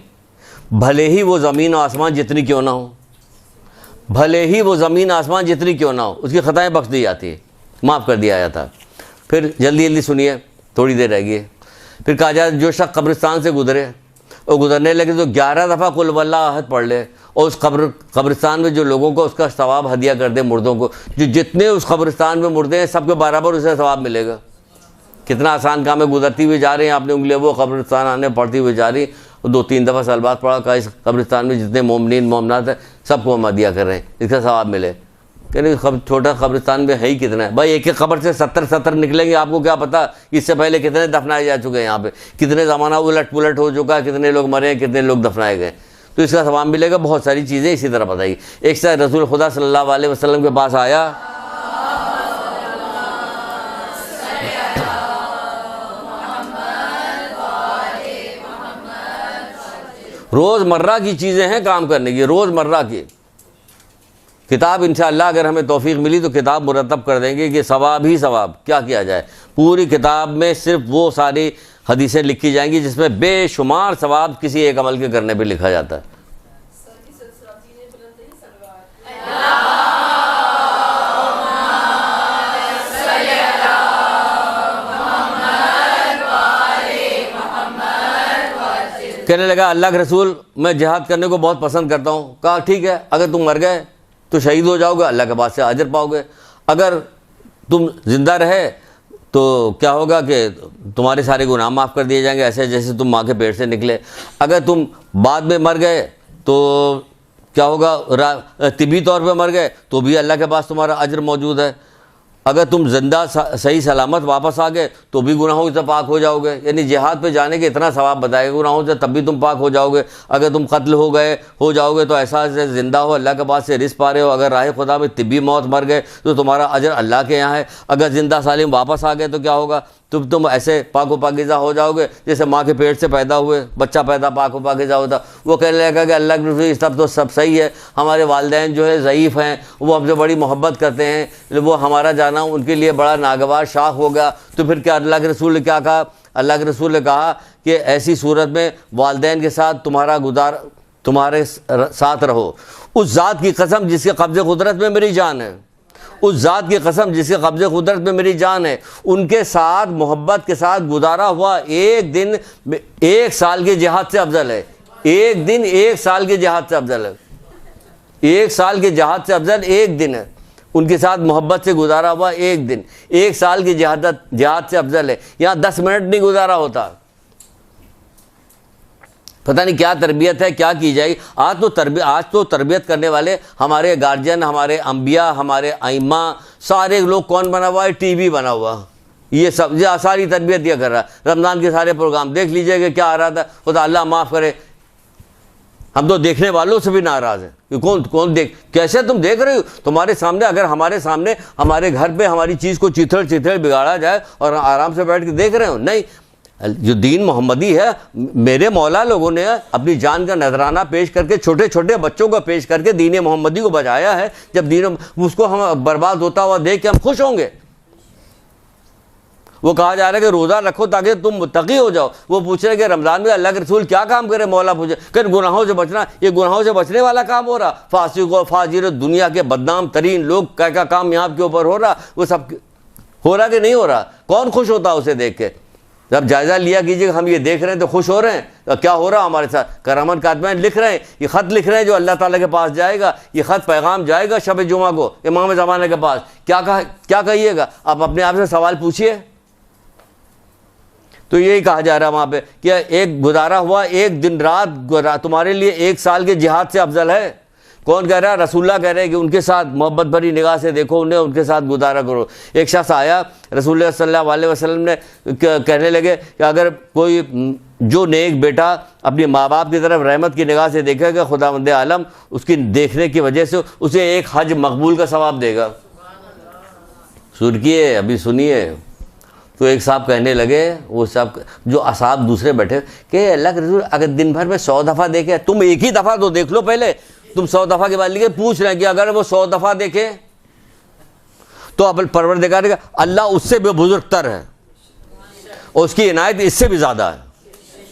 بھلے ہی وہ زمین و آسمان جتنی کیوں نہ ہو، بھلے ہی وہ زمین آسمان جتنی کیوں نہ ہو، اس کی خطائیں بخش دی جاتی ہیں، معاف کر دیا جاتا. پھر جلدی سنیے، تھوڑی دیر رہ گئی. پھر کہا جائے جو شخص قبرستان سے گزرے اور گزرنے لگے تو 11 دفعہ قل واللہ احد پڑھ لے، اور اس قبرستان میں جو لوگوں کو اس کا ثواب ہدیہ کر دے، مردوں کو جو جتنے اس قبرستان میں مردے ہیں سب کے برابر اسے ثواب ملے گا. کتنا آسان کام ہے، گزرتی ہوئی جا رہے ہیں، آپ نے انگلیاں وہ قبرستان آنے پڑھتی ہوئی جا رہی، 2-3 دفعہ سلوات پڑھا، کہا اس قبرستان میں جتنے مومنین مومنات ہیں سب کو ہم ہدیہ کر رہے ہیں، اس کا ثواب ملے. کہ نہیں چھوٹا قبرستان میں ہے ہی کتنا ہے بھائی، ایک قبر سے 70 نکلیں گے، آپ کو کیا پتا اس سے پہلے کتنے دفنائے جا چکے ہیں، یہاں پہ کتنے زمانہ الٹ پلٹ ہو چکا ہے، کتنے لوگ مرے ہیں، کتنے لوگ دفنائے گئے. تو اس کا ثواب ملے گا. بہت ساری چیزیں اسی طرح بتائی. ایک سے رسول خدا صلی اللہ علیہ وسلم کے پاس آیا، روز مرہ کی چیزیں ہیں کام کرنے کی، روز مرہ کی کتاب انشاءاللہ اگر ہمیں توفیق ملی تو کتاب مرتب کر دیں گے کہ ثواب ہی ثواب، کیا کیا جائے، پوری کتاب میں صرف وہ ساری حدیثیں لکھی جائیں گی جس میں بے شمار ثواب کسی ایک عمل کے کرنے پہ لکھا جاتا ہے۔ کہنے لگا اللہ کے رسول میں جہاد کرنے کو بہت پسند کرتا ہوں۔ کہا ٹھیک ہے، اگر تم مر گئے تو شہید ہو جاؤ گے، اللہ کے پاس سے اجر پاؤ گے، اگر تم زندہ رہے تو کیا ہوگا کہ تمہارے سارے گناہ معاف کر دیے جائیں گے ایسے جیسے تم ماں کے پیٹ سے نکلے، اگر تم بعد میں مر گئے تو کیا ہوگا، طبی طور پہ مر گئے تو بھی اللہ کے پاس تمہارا اجر موجود ہے، اگر تم زندہ صحیح سلامت واپس آ گئے تو بھی گناہوں سے پاک ہو جاؤ گے۔ یعنی جہاد پہ جانے کے اتنا ثواب بتائے گا گناہوں سے، تب بھی تم پاک ہو جاؤ گے۔ اگر تم قتل ہو جاؤ گے تو ایسا زندہ ہو، اللہ کے پاس سے رزق پا رہے ہو، اگر راہ خدا میں طبی موت مر گئے تو تمہارا اجر اللہ کے یہاں ہے، اگر زندہ سالم واپس آ گئے تو کیا ہوگا، تم ایسے پاک و پاکیزہ ہو جاؤ گے جیسے ماں کے پیٹ سے پیدا ہوئے بچہ پیدا پاک و پاکیزہ ہوتا۔ وہ کہنے لگا کہ اللہ کے رسول سب تو سب صحیح ہے، ہمارے والدین جو ہے ضعیف ہیں، وہ ہم سے بڑی محبت کرتے ہیں، وہ ہمارا جانا ان کے لیے بڑا ناگوار شاق ہوگا۔ تو پھر کیا اللہ کے رسول نے کیا کہا؟ اللہ کے رسول نے کہا کہ ایسی صورت میں والدین کے ساتھ تمہارے ساتھ رہو، اس ذات کی قسم جس کے قبضے قدرت میں میری جان ہے، اس ذات کی قسم جس کے قبضے قدرت میں میری جان ہے، ان کے ساتھ محبت کے ساتھ گزارا ہوا ایک دن 1 سال کے جہاد سے افضل ہے۔ ایک دن 1 سال کے جہاد سے افضل ہے، 1 سال کے جہاد سے افضل ایک دن ہے، ان کے ساتھ محبت سے گزارا ہوا ایک دن 1 سال کی جہاد سے افضل ہے۔ یہاں 10 منٹ نہیں گزارا ہوتا، پتہ نہیں کیا تربیت ہے، کیا کی جائے گی۔ آج تو تربیت کرنے والے ہمارے گارجین، ہمارے انبیاء، ہمارے ائمہ، سارے لوگ کون بنا ہوا ہے؟ ٹی وی بنا ہوا، یہ سب ساری تربیت یہ کر رہا ہے۔ رمضان کے سارے پروگرام دیکھ لیجئے کہ کیا آ رہا تھا، خدا اللہ معاف کرے، ہم تو دیکھنے والوں سے بھی ناراض ہیں کہ کون کیسے تم دیکھ رہے ہو؟ تمہارے سامنے، اگر ہمارے سامنے ہمارے گھر پہ ہماری چیز کو چیتھڑ بگاڑا جائے اور آرام سے بیٹھ کے دیکھ رہے ہو، نہیں، جو دین محمدی ہے، میرے مولا لوگوں نے اپنی جان کا نذرانہ پیش کر کے، چھوٹے چھوٹے بچوں کو پیش کر کے دین محمدی کو بچایا ہے۔ جب دین اس کو ہم برباد ہوتا ہوا دیکھ کے ہم خوش ہوں گے۔ وہ کہا جا رہا ہے کہ روزہ رکھو تاکہ تم متقی ہو جاؤ۔ وہ پوچھ رہے کہ رمضان میں اللہ کے رسول کیا کام کرے؟ مولا پوچھے کہ گناہوں سے بچنا، یہ گناہوں سے بچنے والا کام ہو رہا، فاسق و فاجر دنیا کے بدنام ترین لوگ کا کام یہاں کے اوپر ہو رہا، وہ سب ہو رہا کہ نہیں ہو رہا؟ کون خوش ہوتا اسے دیکھ کے؟ جب جائزہ لیا کیجیے کہ ہم یہ دیکھ رہے ہیں تو خوش ہو رہے ہیں، کیا ہو رہا ہمارے ساتھ؟ کرامت کاتبین لکھ رہے ہیں، یہ خط لکھ رہے ہیں جو اللہ تعالیٰ کے پاس جائے گا، یہ خط پیغام جائے گا شب جمعہ کو امام زمانہ کے پاس، کیا کہیے گا؟ آپ اپنے آپ سے سوال پوچھئے۔ تو یہی کہا جا رہا ہے وہاں پہ کہ ایک گزارا ہوا ایک دن رات تمہارے لیے 1 سال کے جہاد سے افضل ہے۔ کون کہہ رہا ہے؟ رسول اللہ کہہ رہے ہیں کہ ان کے ساتھ محبت بھری نگاہ سے دیکھو انہیں، ان کے ساتھ گزارا کرو۔ ایک شخص آیا رسول اللہ صلی اللہ علیہ وسلم نے کہنے لگے کہ اگر کوئی جو نیک بیٹا اپنے ماں باپ کی طرف رحمت کی نگاہ سے دیکھے گا، خداوند عالم اس کی دیکھنے کی وجہ سے اسے ایک حج مقبول کا ثواب دے گا۔ سنیے، ابھی سنیے۔ تو ایک صاحب کہنے لگے، وہ صاحب جو اصحاب دوسرے بیٹھے، کہ اللہ کے رسول اگر دن بھر میں 100 دفعہ دیکھے، تم ایک ہی دفعہ تو دیکھ لو پہلے، تم 100 دفعہ کے بعد لکھے پوچھ رہے ہیں کہ اگر وہ 100 دفعہ دیکھے تو اب پروردگار کا اللہ اس سے بھی بزرگ تر ہے اور اس کی عنایت اس سے بھی زیادہ ہے۔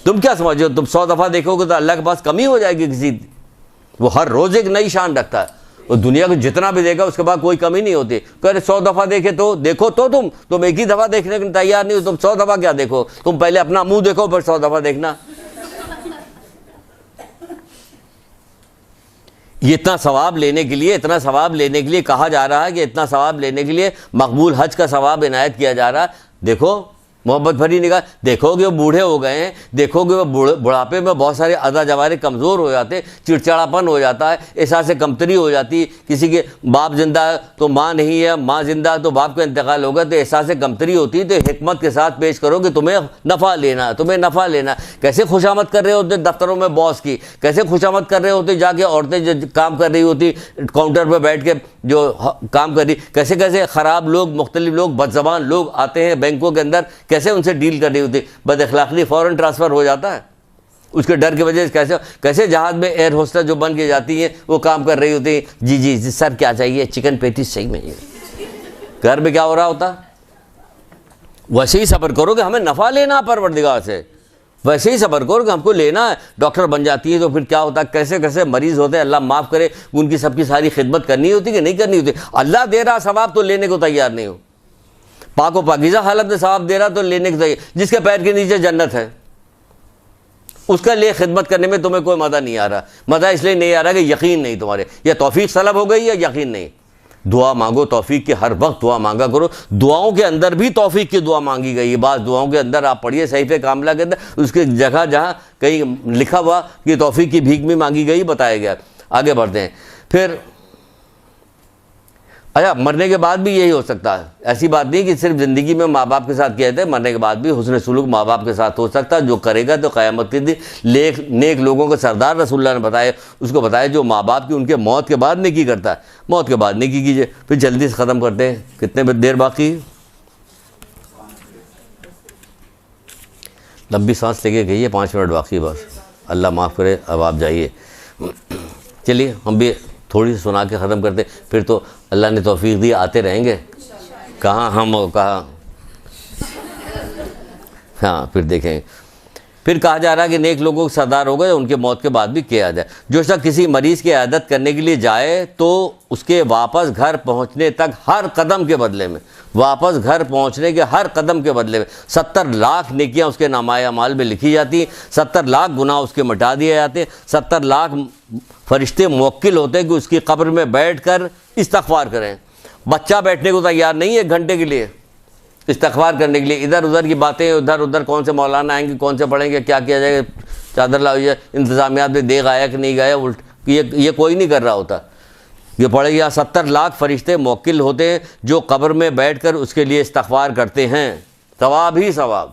تم کیا سمجھتے ہو؟ تم 100 دفعہ دیکھو گے تو اللہ کے پاس کمی ہو جائے گی کسی؟ وہ ہر روز ایک نئی شان رکھتا ہے، وہ دنیا کو جتنا بھی دیکھا اس کے بعد کوئی کمی نہیں ہوتی۔ کہ 100 دفعہ دیکھے تو دیکھو، تو تم ایک ہی دفعہ دیکھنے کے تیار نہیں ہو، تم 100 دفعہ کیا دیکھو؟ تم پہلے اپنا منہ دیکھو پھر 100 دفعہ دیکھنا۔ یہ اتنا ثواب لینے کے لیے کہا جا رہا ہے کہ اتنا ثواب لینے کے لیے مقبول حج کا ثواب عنایت کیا جا رہا ہے۔ دیکھو محبت بھری نگاہ، دیکھو گے وہ بوڑھے ہو گئے ہیں، دیکھو گے وہ بڑھاپے میں بہت سارے اعضاء جوارح کمزور ہو جاتے، چڑچڑاپن ہو جاتا ہے، احساس کمتری ہو جاتی ہے۔ کسی کے باپ زندہ ہے تو ماں نہیں ہے، ماں زندہ ہے تو باپ کا انتقال ہوگا، تو احساس کمتری ہوتی ہے۔ تو حکمت کے ساتھ پیش کرو کہ تمہیں نفع لینا ہے، کیسے خوشامد کر رہے ہوتے دفتروں میں باس کی، کیسے خوشامد کر رہے ہوتے جا کے عورتیں جو کام کر رہی ہوتی کاؤنٹر پہ بیٹھ کے جو کام کر رہی، کیسے خراب لوگ، مختلف لوگ، بد زبان لوگ آتے ہیں بینکوں کے اندر، کیسے ان سے ڈیل کرنی ہوتی، بد اخلاقی فوراً ٹرانسفر ہو جاتا ہے۔ اس کے ڈر کی وجہ سے کیسے جہاز میں ایئر ہوسٹس جو بن کے جاتی ہیں وہ کام کر رہی ہوتی ہیں، جی سر کیا چاہیے، چکن پیٹیز صحیح میں، گھر میں کیا ہو رہا ہوتا؟ ویسے ہی صبر کرو کہ ہمیں نفع لینا پروردگار سے، ویسے ہی صبر کرو کہ ہم کو لینا ہے. ڈاکٹر بن جاتی ہے تو پھر کیا ہوتا ہے، کیسے کیسے مریض ہوتے ہیں، اللہ معاف کرے، ان کی سب کی ساری خدمت کرنی ہوتی کہ نہیں کرنی ہوتی؟ اللہ دے رہا ثواب تو لینے کو تیار نہیں ہو، پاک و پاکیزہ حالت میں ثواب دے رہا تو لینے کو تیار. جس کے پیر کے نیچے جنت ہے اس کے لیے خدمت کرنے میں تمہیں کوئی مزہ نہیں آ رہا. مزہ اس لیے نہیں آ رہا کہ یقین نہیں تمہارے، یا توفیق طلب ہو گئی یا یقین نہیں. دعا مانگو توفیق کی، ہر وقت دعا مانگا کرو. دعاؤں کے اندر بھی توفیق کی دعا مانگی گئی ہے. بعض دعاؤں کے اندر آپ پڑھیے صحیفہ کاملہ کے اندر، اس کی جگہ جہاں کہیں لکھا ہوا کہ توفیق کی بھیک بھی مانگی گئی بتایا گیا. آگے بڑھتے ہیں. پھر اچھا، مرنے کے بعد بھی یہی ہو سکتا ہے، ایسی بات نہیں کہ صرف زندگی میں ماں باپ کے ساتھ کیا جاتا ہے، مرنے کے بعد بھی حسن سلوک ماں باپ کے ساتھ ہو سکتا ہے. جو کرے گا تو قیامت کے دن نیک لوگوں کا سردار رسول اللہ نے بتایا، اس کو بتایا جو ماں باپ کی ان کے موت کے بعد نیکی کرتا ہے. موت کے بعد نیکی کیجیے. پھر جلدی سے ختم کرتے ہیں، کتنے دیر باقی؟ لمبی سانس لے کے گئی ہے، 5 منٹ باقی بس. اللہ معاف کرے، اب آپ جائیے. چلیے ہم بھی تھوڑی سی سنا کے ختم کرتے، پھر تو اللہ نے توفیق دی آتے رہیں گے. کہاں ہم کہاں، ہاں پھر دیکھیں. پھر کہا جا رہا ہے کہ نیک لوگوں کے سردار ہو گئے، ان کے موت کے بعد بھی کیا جائے. جو شخص کسی مریض کی عیادت کرنے کے لیے جائے تو اس کے واپس گھر پہنچنے تک ہر قدم کے بدلے میں، واپس گھر پہنچنے کے ہر قدم کے بدلے میں 70 لاکھ نیکیاں اس کے نامۂ اعمال میں لکھی جاتی ہیں. 70 لاکھ گناہ اس کے مٹا دیے جاتے ہیں. 70 لاکھ فرشتے موکل ہوتے ہیں کہ اس کی قبر میں بیٹھ کر استغفار کریں. بچہ بیٹھنے کو تیار نہیں ہے 1 گھنٹے کے لیے استغفار کرنے کے لیے. ادھر ادھر کی باتیں، ادھر کون سے مولانا آئیں گے، کون سے پڑھیں گے، کیا کیا جائے گا، چادر لاؤ، انتظامیات میں دیکھ آیا کہ نہیں گیا، یہ کوئی نہیں کر رہا ہوتا. یہ پڑھے گیا 70 لاکھ فرشتے موکل ہوتے ہیں جو قبر میں بیٹھ کر اس کے لیے استغفار کرتے ہیں. ثواب ہی ثواب.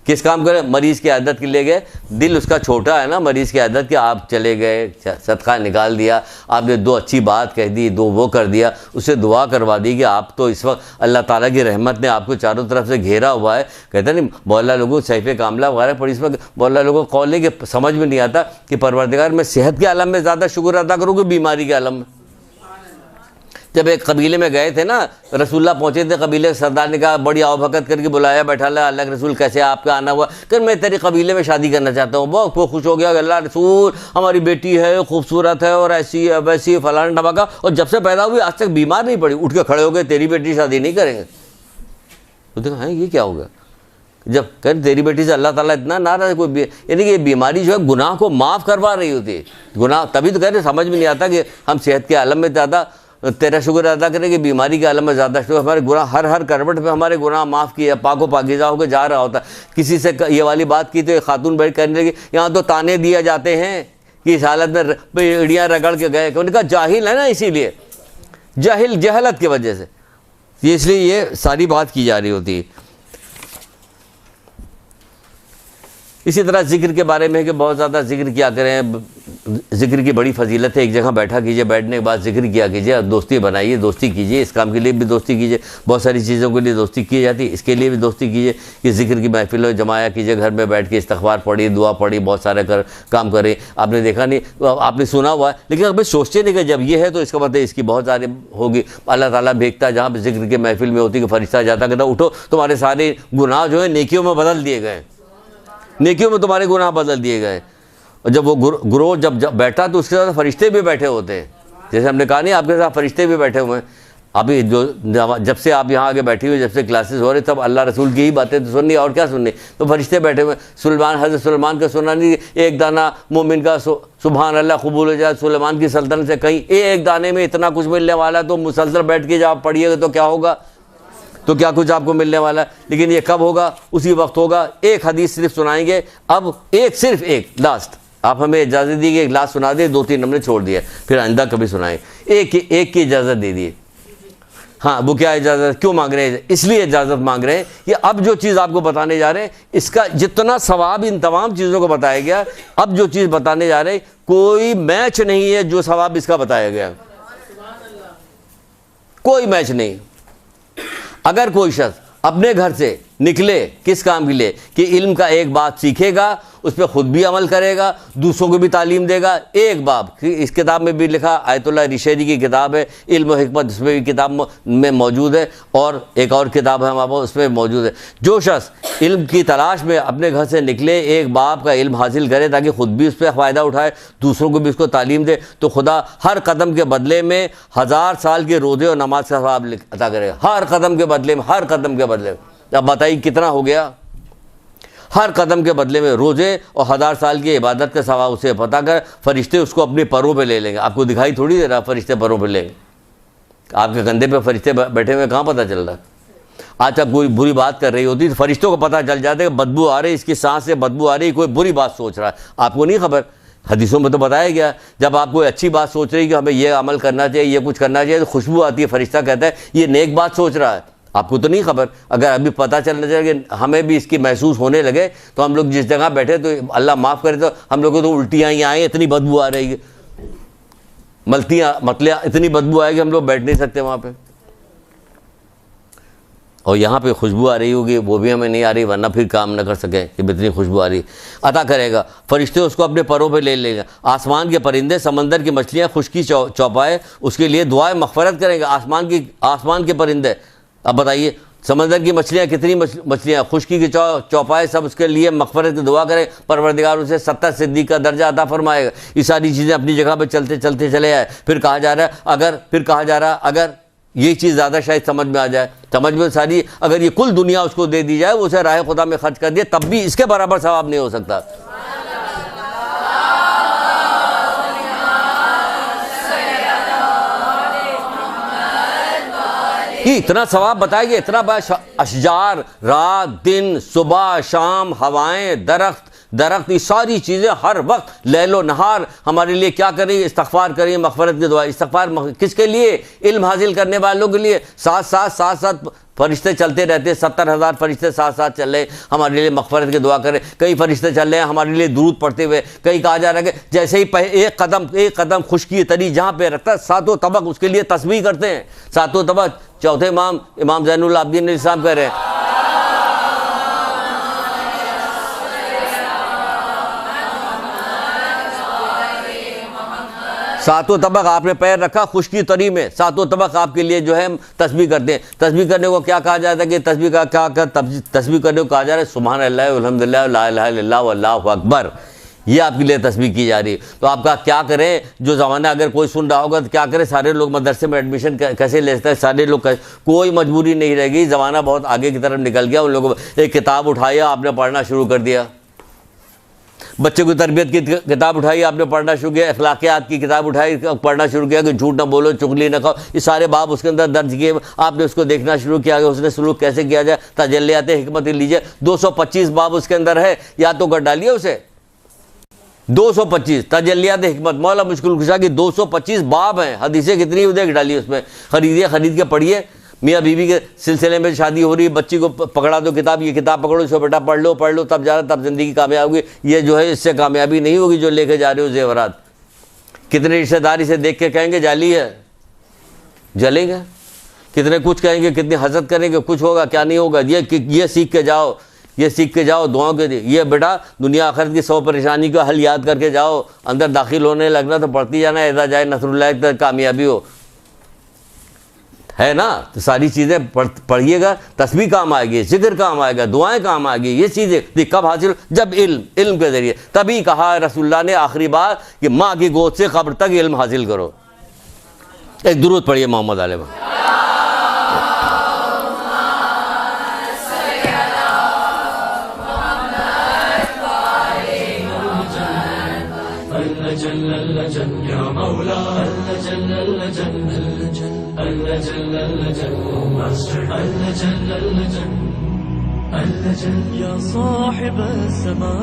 کس کام کرے؟ مریض کی عیادت کے لیے گئے. دل اس کا چھوٹا ہے نا مریض کی عیادت کے، آپ چلے گئے، صدقہ نکال دیا، آپ نے 2 اچھی بات کہہ دی، 2 وہ کر دیا، اسے دعا کروا دی کہ آپ تو اس وقت اللہ تعالیٰ کی رحمت نے آپ کو چاروں طرف سے گھیرا ہوا ہے. کہتے نہیں مولا لوگوں صحیفہ کاملہ وغیرہ پڑھی، اس وقت مولا لوگوں کو قول ہے کہ سمجھ میں نہیں آتا کہ پروردگار میں صحت کے عالم میں زیادہ شکر ادا کروں کہ بیماری کے عالم میں. جب ایک قبیلے میں گئے تھے نا، رسول اللہ پہنچے تھے، قبیلے کے سردار نے کہا، بڑی آؤ بھگت کر کے بلایا، بیٹھا لا، اللہ کے رسول کیسے آپ کا آنا ہوا؟ کہ میں تیرے قبیلے میں شادی کرنا چاہتا ہوں. بہت خوش ہو گیا کہ اللہ رسول ہماری بیٹی ہے، خوبصورت ہے اور ایسی ہے ویسی ہے فلاں ڈھماکہ، اور جب سے پیدا ہوئی آج تک بیمار نہیں پڑی. اٹھ کے کھڑے ہو گئے، تیری بیٹی شادی نہیں کریں گے. تو دیکھا ہے یہ کیا ہوگا؟ جب کہ تیری بیٹی سے اللہ تعالیٰ اتنا ناراض، کوئی یعنی کہ یہ بیماری جو ہے گناہ کو معاف کروا رہی ہوتی ہے. گناہ تبھی تو کہہ رہے سمجھ میں نہیں آتا کہ ہم صحت کے عالم میں زیادہ تیرا شکر ادا کریں کہ بیماری کے عالم میں زیادہ شکر. ہمارے گناہ ہر کروٹ پہ ہمارے گناہ معاف کیے، پاک و پاکیزہ ہو کے جا رہا ہوتا. کسی سے یہ والی بات کی تو ایک خاتون بیٹھ کرنے لگی، یہاں تو تانے دیے جاتے ہیں کہ اس حالت میں ایڑیاں رگڑ کے گئے. انہوں نے کہا جاہل ہے نا، اسی لیے جہالت کی وجہ سے اس لیے یہ ساری بات کی جا رہی ہوتی ہے. اسی طرح ذکر کے بارے میں کہ بہت زیادہ ذکر کیا کریں. ذکر کی بڑی فضیلت ہے. ایک جگہ بیٹھا کیجئے، بیٹھنے کے بعد ذکر کیا کیجئے، دوستی بنائیے، دوستی کیجئے. اس کام کے لیے بھی دوستی کیجئے، بہت ساری چیزوں کے لیے دوستی کی جاتی ہے، اس کے لیے بھی دوستی کیجئے کہ ذکر کی محفل ہو، جمایا کیجئے، گھر میں بیٹھ کے استغفار پڑھی، دعا پڑھی، بہت سارے کام کریں. آپ نے دیکھا نہیں، آپ نے سنا ہوا ہے، لیکن ابھی سوچتے نہیں کہ جب یہ ہے تو اس کا مطلب اس کی بہت ساری ہوگی. اللہ تعالیٰ بھیجتا ہے جہاں پہ ذکر کی محفل میں ہوتی کہ فرشتہ جاتا کہتا اٹھو، تمہارے سارے گناہ جو ہیں نیکیوں میں بدل دیے گئے، نیکیوں میں تمہارے گناہ بدل دیے گئے. اور جب وہ گروہ جب بیٹھا تو اس کے ساتھ فرشتے بھی بیٹھے ہوتے ہیں. جیسے ہم نے کہا نہیں آپ کے ساتھ فرشتے بھی بیٹھے ہوئے ہیں. ابھی جب سے آپ یہاں آگے بیٹھی ہوئی، جب سے کلاسز ہو رہے تب اللہ رسول کی ہی باتیں تو سننی اور کیا سننی، تو فرشتے بیٹھے ہوئے. حضرت سلیمان کا سنا نہیں، ایک دانہ مومن کا سبحان اللہ قبول ہو جائے. سلیمان کی سلطنت سے کہیں ایک دانے میں اتنا کچھ ملنے والا ہے، تو مسلسل بیٹھ کے جب آپ پڑھیے گا تو کیا ہوگا، تو کیا کچھ آپ کو ملنے والا ہے. لیکن یہ کب ہوگا؟ اسی وقت ہوگا. ایک حدیث صرف سنائیں گے اب، صرف ایک لاسٹ. آپ ہمیں اجازت دی کہ ایک لاسٹ سنا دیں، 2-3 ہم نے چھوڑ دیا، پھر آئندہ کبھی سنائیں. ایک کی اجازت دے دیے. ہاں وہ کیا اجازت، کیوں مانگ رہے ہیں؟ اس لیے اجازت مانگ رہے ہیں کہ اب جو چیز آپ کو بتانے جا رہے ہیں اس کا جتنا ثواب ان تمام چیزوں کو بتایا گیا، اب جو چیز بتانے جا رہے ہیں کوئی میچ نہیں ہے جو ثواب اس کا بتایا گیا، کوئی میچ نہیں. اگر کوئی شخص اپنے گھر سے نکلے کس کام کے لیے کہ علم کا ایک بات سیکھے گا, اس پہ خود بھی عمل کرے گا, دوسروں کو بھی تعلیم دے گا. ایک باب اس کتاب میں بھی لکھا, آیت اللہ رشیدی کی کتاب ہے علم و حکمت, اس میں بھی کتاب میں موجود ہے, اور ایک اور کتاب ہے ہمارے پاس اس میں موجود ہے. جو شخص علم کی تلاش میں اپنے گھر سے نکلے, ایک باب کا علم حاصل کرے تاکہ خود بھی اس پہ فائدہ اٹھائے, دوسروں کو بھی اس کو تعلیم دے, تو خدا ہر قدم کے بدلے میں 1000 سال کے روزے اور نماز کا ثواب عطا کرے گا. ہر قدم کے بدلے میں, ہر قدم کے بدلے میں. اب بتائیے کتنا ہو گیا. ہر قدم کے بدلے میں روزے اور 1000 سال کی عبادت کا ثواب اسے پتہ کر, فرشتے اس کو اپنے پروں پہ لے لیں گے. آپ کو دکھائی تھوڑی دے رہا فرشتے پروں پہ لیں گے, آپ کے کندھے پہ فرشتے بیٹھے ہوئے کہاں پتہ چل رہا. آج آپ کوئی بری بات کر رہی ہوتی تو فرشتوں کو پتہ چل جاتا ہے کہ بدبو آ رہی, اس کی سانس سے بدبو آ رہی, کوئی بری بات سوچ رہا ہے, آپ کو نہیں خبر. حدیثوں میں تو بتایا گیا جب آپ کوئی اچھی بات سوچ رہی کہ ہمیں یہ عمل کرنا چاہیے, یہ کچھ کرنا چاہیے, تو خوشبو آتی ہے, فرشتہ کہتا ہے یہ نیک بات سوچ رہا ہے. آپ کو تو نہیں خبر. اگر ابھی پتہ چلنا چاہیے کہ ہمیں بھی اس کی محسوس ہونے لگے تو ہم لوگ جس جگہ بیٹھے, تو اللہ معاف کرے, تو ہم لوگوں کو تو الٹیاں ہی آئیں, اتنی بدبو آ رہی ہے, متلیاں اتنی بدبو آئے کہ ہم لوگ بیٹھ نہیں سکتے وہاں پہ. اور یہاں پہ خوشبو آ رہی ہوگی, وہ بھی ہمیں نہیں آ رہی, ورنہ پھر کام نہ کر سکیں کہ اتنی خوشبو آ رہی. عطا کرے گا, فرشتے اس کو اپنے پروں پہ لے لیں گے. آسمان کے پرندے, سمندر کی مچھلیاں, خشکی چوپائے اس کے لیے دعائیں مغفرت کریں گے. آسمان کے پرندے, اب بتائیے سمندر کی مچھلیاں, کتنی مچھلیاں, خشکی کی چوپائے, سب اس کے لیے مغفرت کی دعا کریں, پروردگار اسے 70 صدیق کا درجہ عطا فرمائے گا. یہ ساری چیزیں اپنی جگہ پہ چلتے چلتے چلے آئے. پھر کہا جا رہا ہے اگر یہ چیز زیادہ شاید سمجھ میں آ جائے, سمجھ میں ساری, اگر یہ کل دنیا اس کو دے دی جائے, اسے راہ خدا میں خرچ کر دیا, تب بھی اس کے برابر ثواب نہیں ہو سکتا. اتنا ثواب بتائیے, اتنا بڑا اشجار, رات دن, صبح شام, ہوائیں, درخت, یہ ساری چیزیں ہر وقت لیل و نہار ہمارے لیے کیا کریں, استغفار کریں, مغفرت کی دعا. استغفار کس کے لیے؟ علم حاصل کرنے والوں کے لیے. ساتھ فرشتے چلتے رہتے, 70,000 فرشتے ساتھ چل رہے ہمارے لیے مغفرت کی دعا کریں. کئی فرشتے چل رہے ہیں ہمارے لیے درود پڑھتے ہوئے. کئی کہا جا رہا ہے کہ جیسے ہی ایک قدم خشکی تری جہاں پہ رکھتا ہے, 7 طبق اس کے لیے تسبیح کرتے ہیں. 7 طبق. چوتھے امام زین العابدین علیہ السلام کہہ رہے ہیں, ساتوں طبق آپ نے پیر رکھا خشکی تری میں, 7 طبق آپ کے لیے جو ہے تسبیح کرتے ہیں. تسبیح کرنے کو کیا کہا جاتا ہے کہ تسبیح کرنے کو کہا جا رہا ہے سبحان اللہ والحمدللہ لا الہ الا اللہ واللہ اکبر. یہ آپ کے لیے تسبیح کی جا رہی ہے. تو آپ کا کیا کریں, جو زمانہ اگر کوئی سن رہا ہوگا تو کیا کرے, سارے لوگ مدرسے میں ایڈمیشن کیسے لے سکتے ہیں, سارے لوگ کوئی مجبوری نہیں رہ گئی. زمانہ بہت آگے کی طرف نکل گیا. ان لوگوں ایک کتاب اٹھایا, آپ نے پڑھنا شروع کر دیا. بچے کو تربیت کی کتاب اٹھائی, آپ نے پڑھنا شروع کیا. اخلاقیات کی کتاب اٹھائی, پڑھنا شروع کیا کہ جھوٹ نہ بولو, چغلی نہ کھاؤ. یہ سارے باب اس کے اندر درج کیے, آپ نے اس کو دیکھنا شروع کیا کہ اس نے سلوک کیسے کیا جائے. تجلیات حکمت لیجیے, 225 باب اس کے اندر ہے, یا تو کر ڈالیے اسے. 225 تجلیات حکمت, مولا مشکل کشا کی 225 باب ہیں. حدیثیں کتنی ہو دیکھ ڈالیے اس میں, خرید کے پڑھیے. میاں بیوی کے سلسلے میں شادی ہو رہی ہے, بچی کو پکڑا دو کتاب, یہ کتاب پکڑو, اس کو بیٹا پڑھ لو, تب جا رہا, تب زندگی کامیاب ہوگی. یہ جو ہے اس سے کامیابی نہیں ہوگی جو لے کے جا رہے ہو زیورات. کتنے رشتہ دار اسے دیکھ کے کہیں گے جعلی ہے, جلیں گے. کتنے کچھ کہیں گے, کتنی حسد کریں گے, کچھ ہوگا کیا نہیں ہوگا. یہ سیکھ کے جاؤ دعاؤں کے لیے. یہ بیٹا دنیا آخرت کی 100 پریشانی کا حل یاد کر کے جاؤ. اندر داخل ہونے لگنا تو پڑھتی جانا, ایسا جائے نصر اللہ تک کامیابی ہو, ہے نا. تو ساری چیزیں پڑھیے گا, تسبیح کام آئے گی, ذکر کام آئے گا, دعائیں کام آئے گی. یہ چیزیں کب حاصل, جب علم کے ذریعے. تبھی کہا رسول اللہ نے آخری بار کہ ماں کی گود سے قبر تک علم حاصل کرو. ایک درود پڑھیے محمد علیہ وسلم. يا صاحب الزمان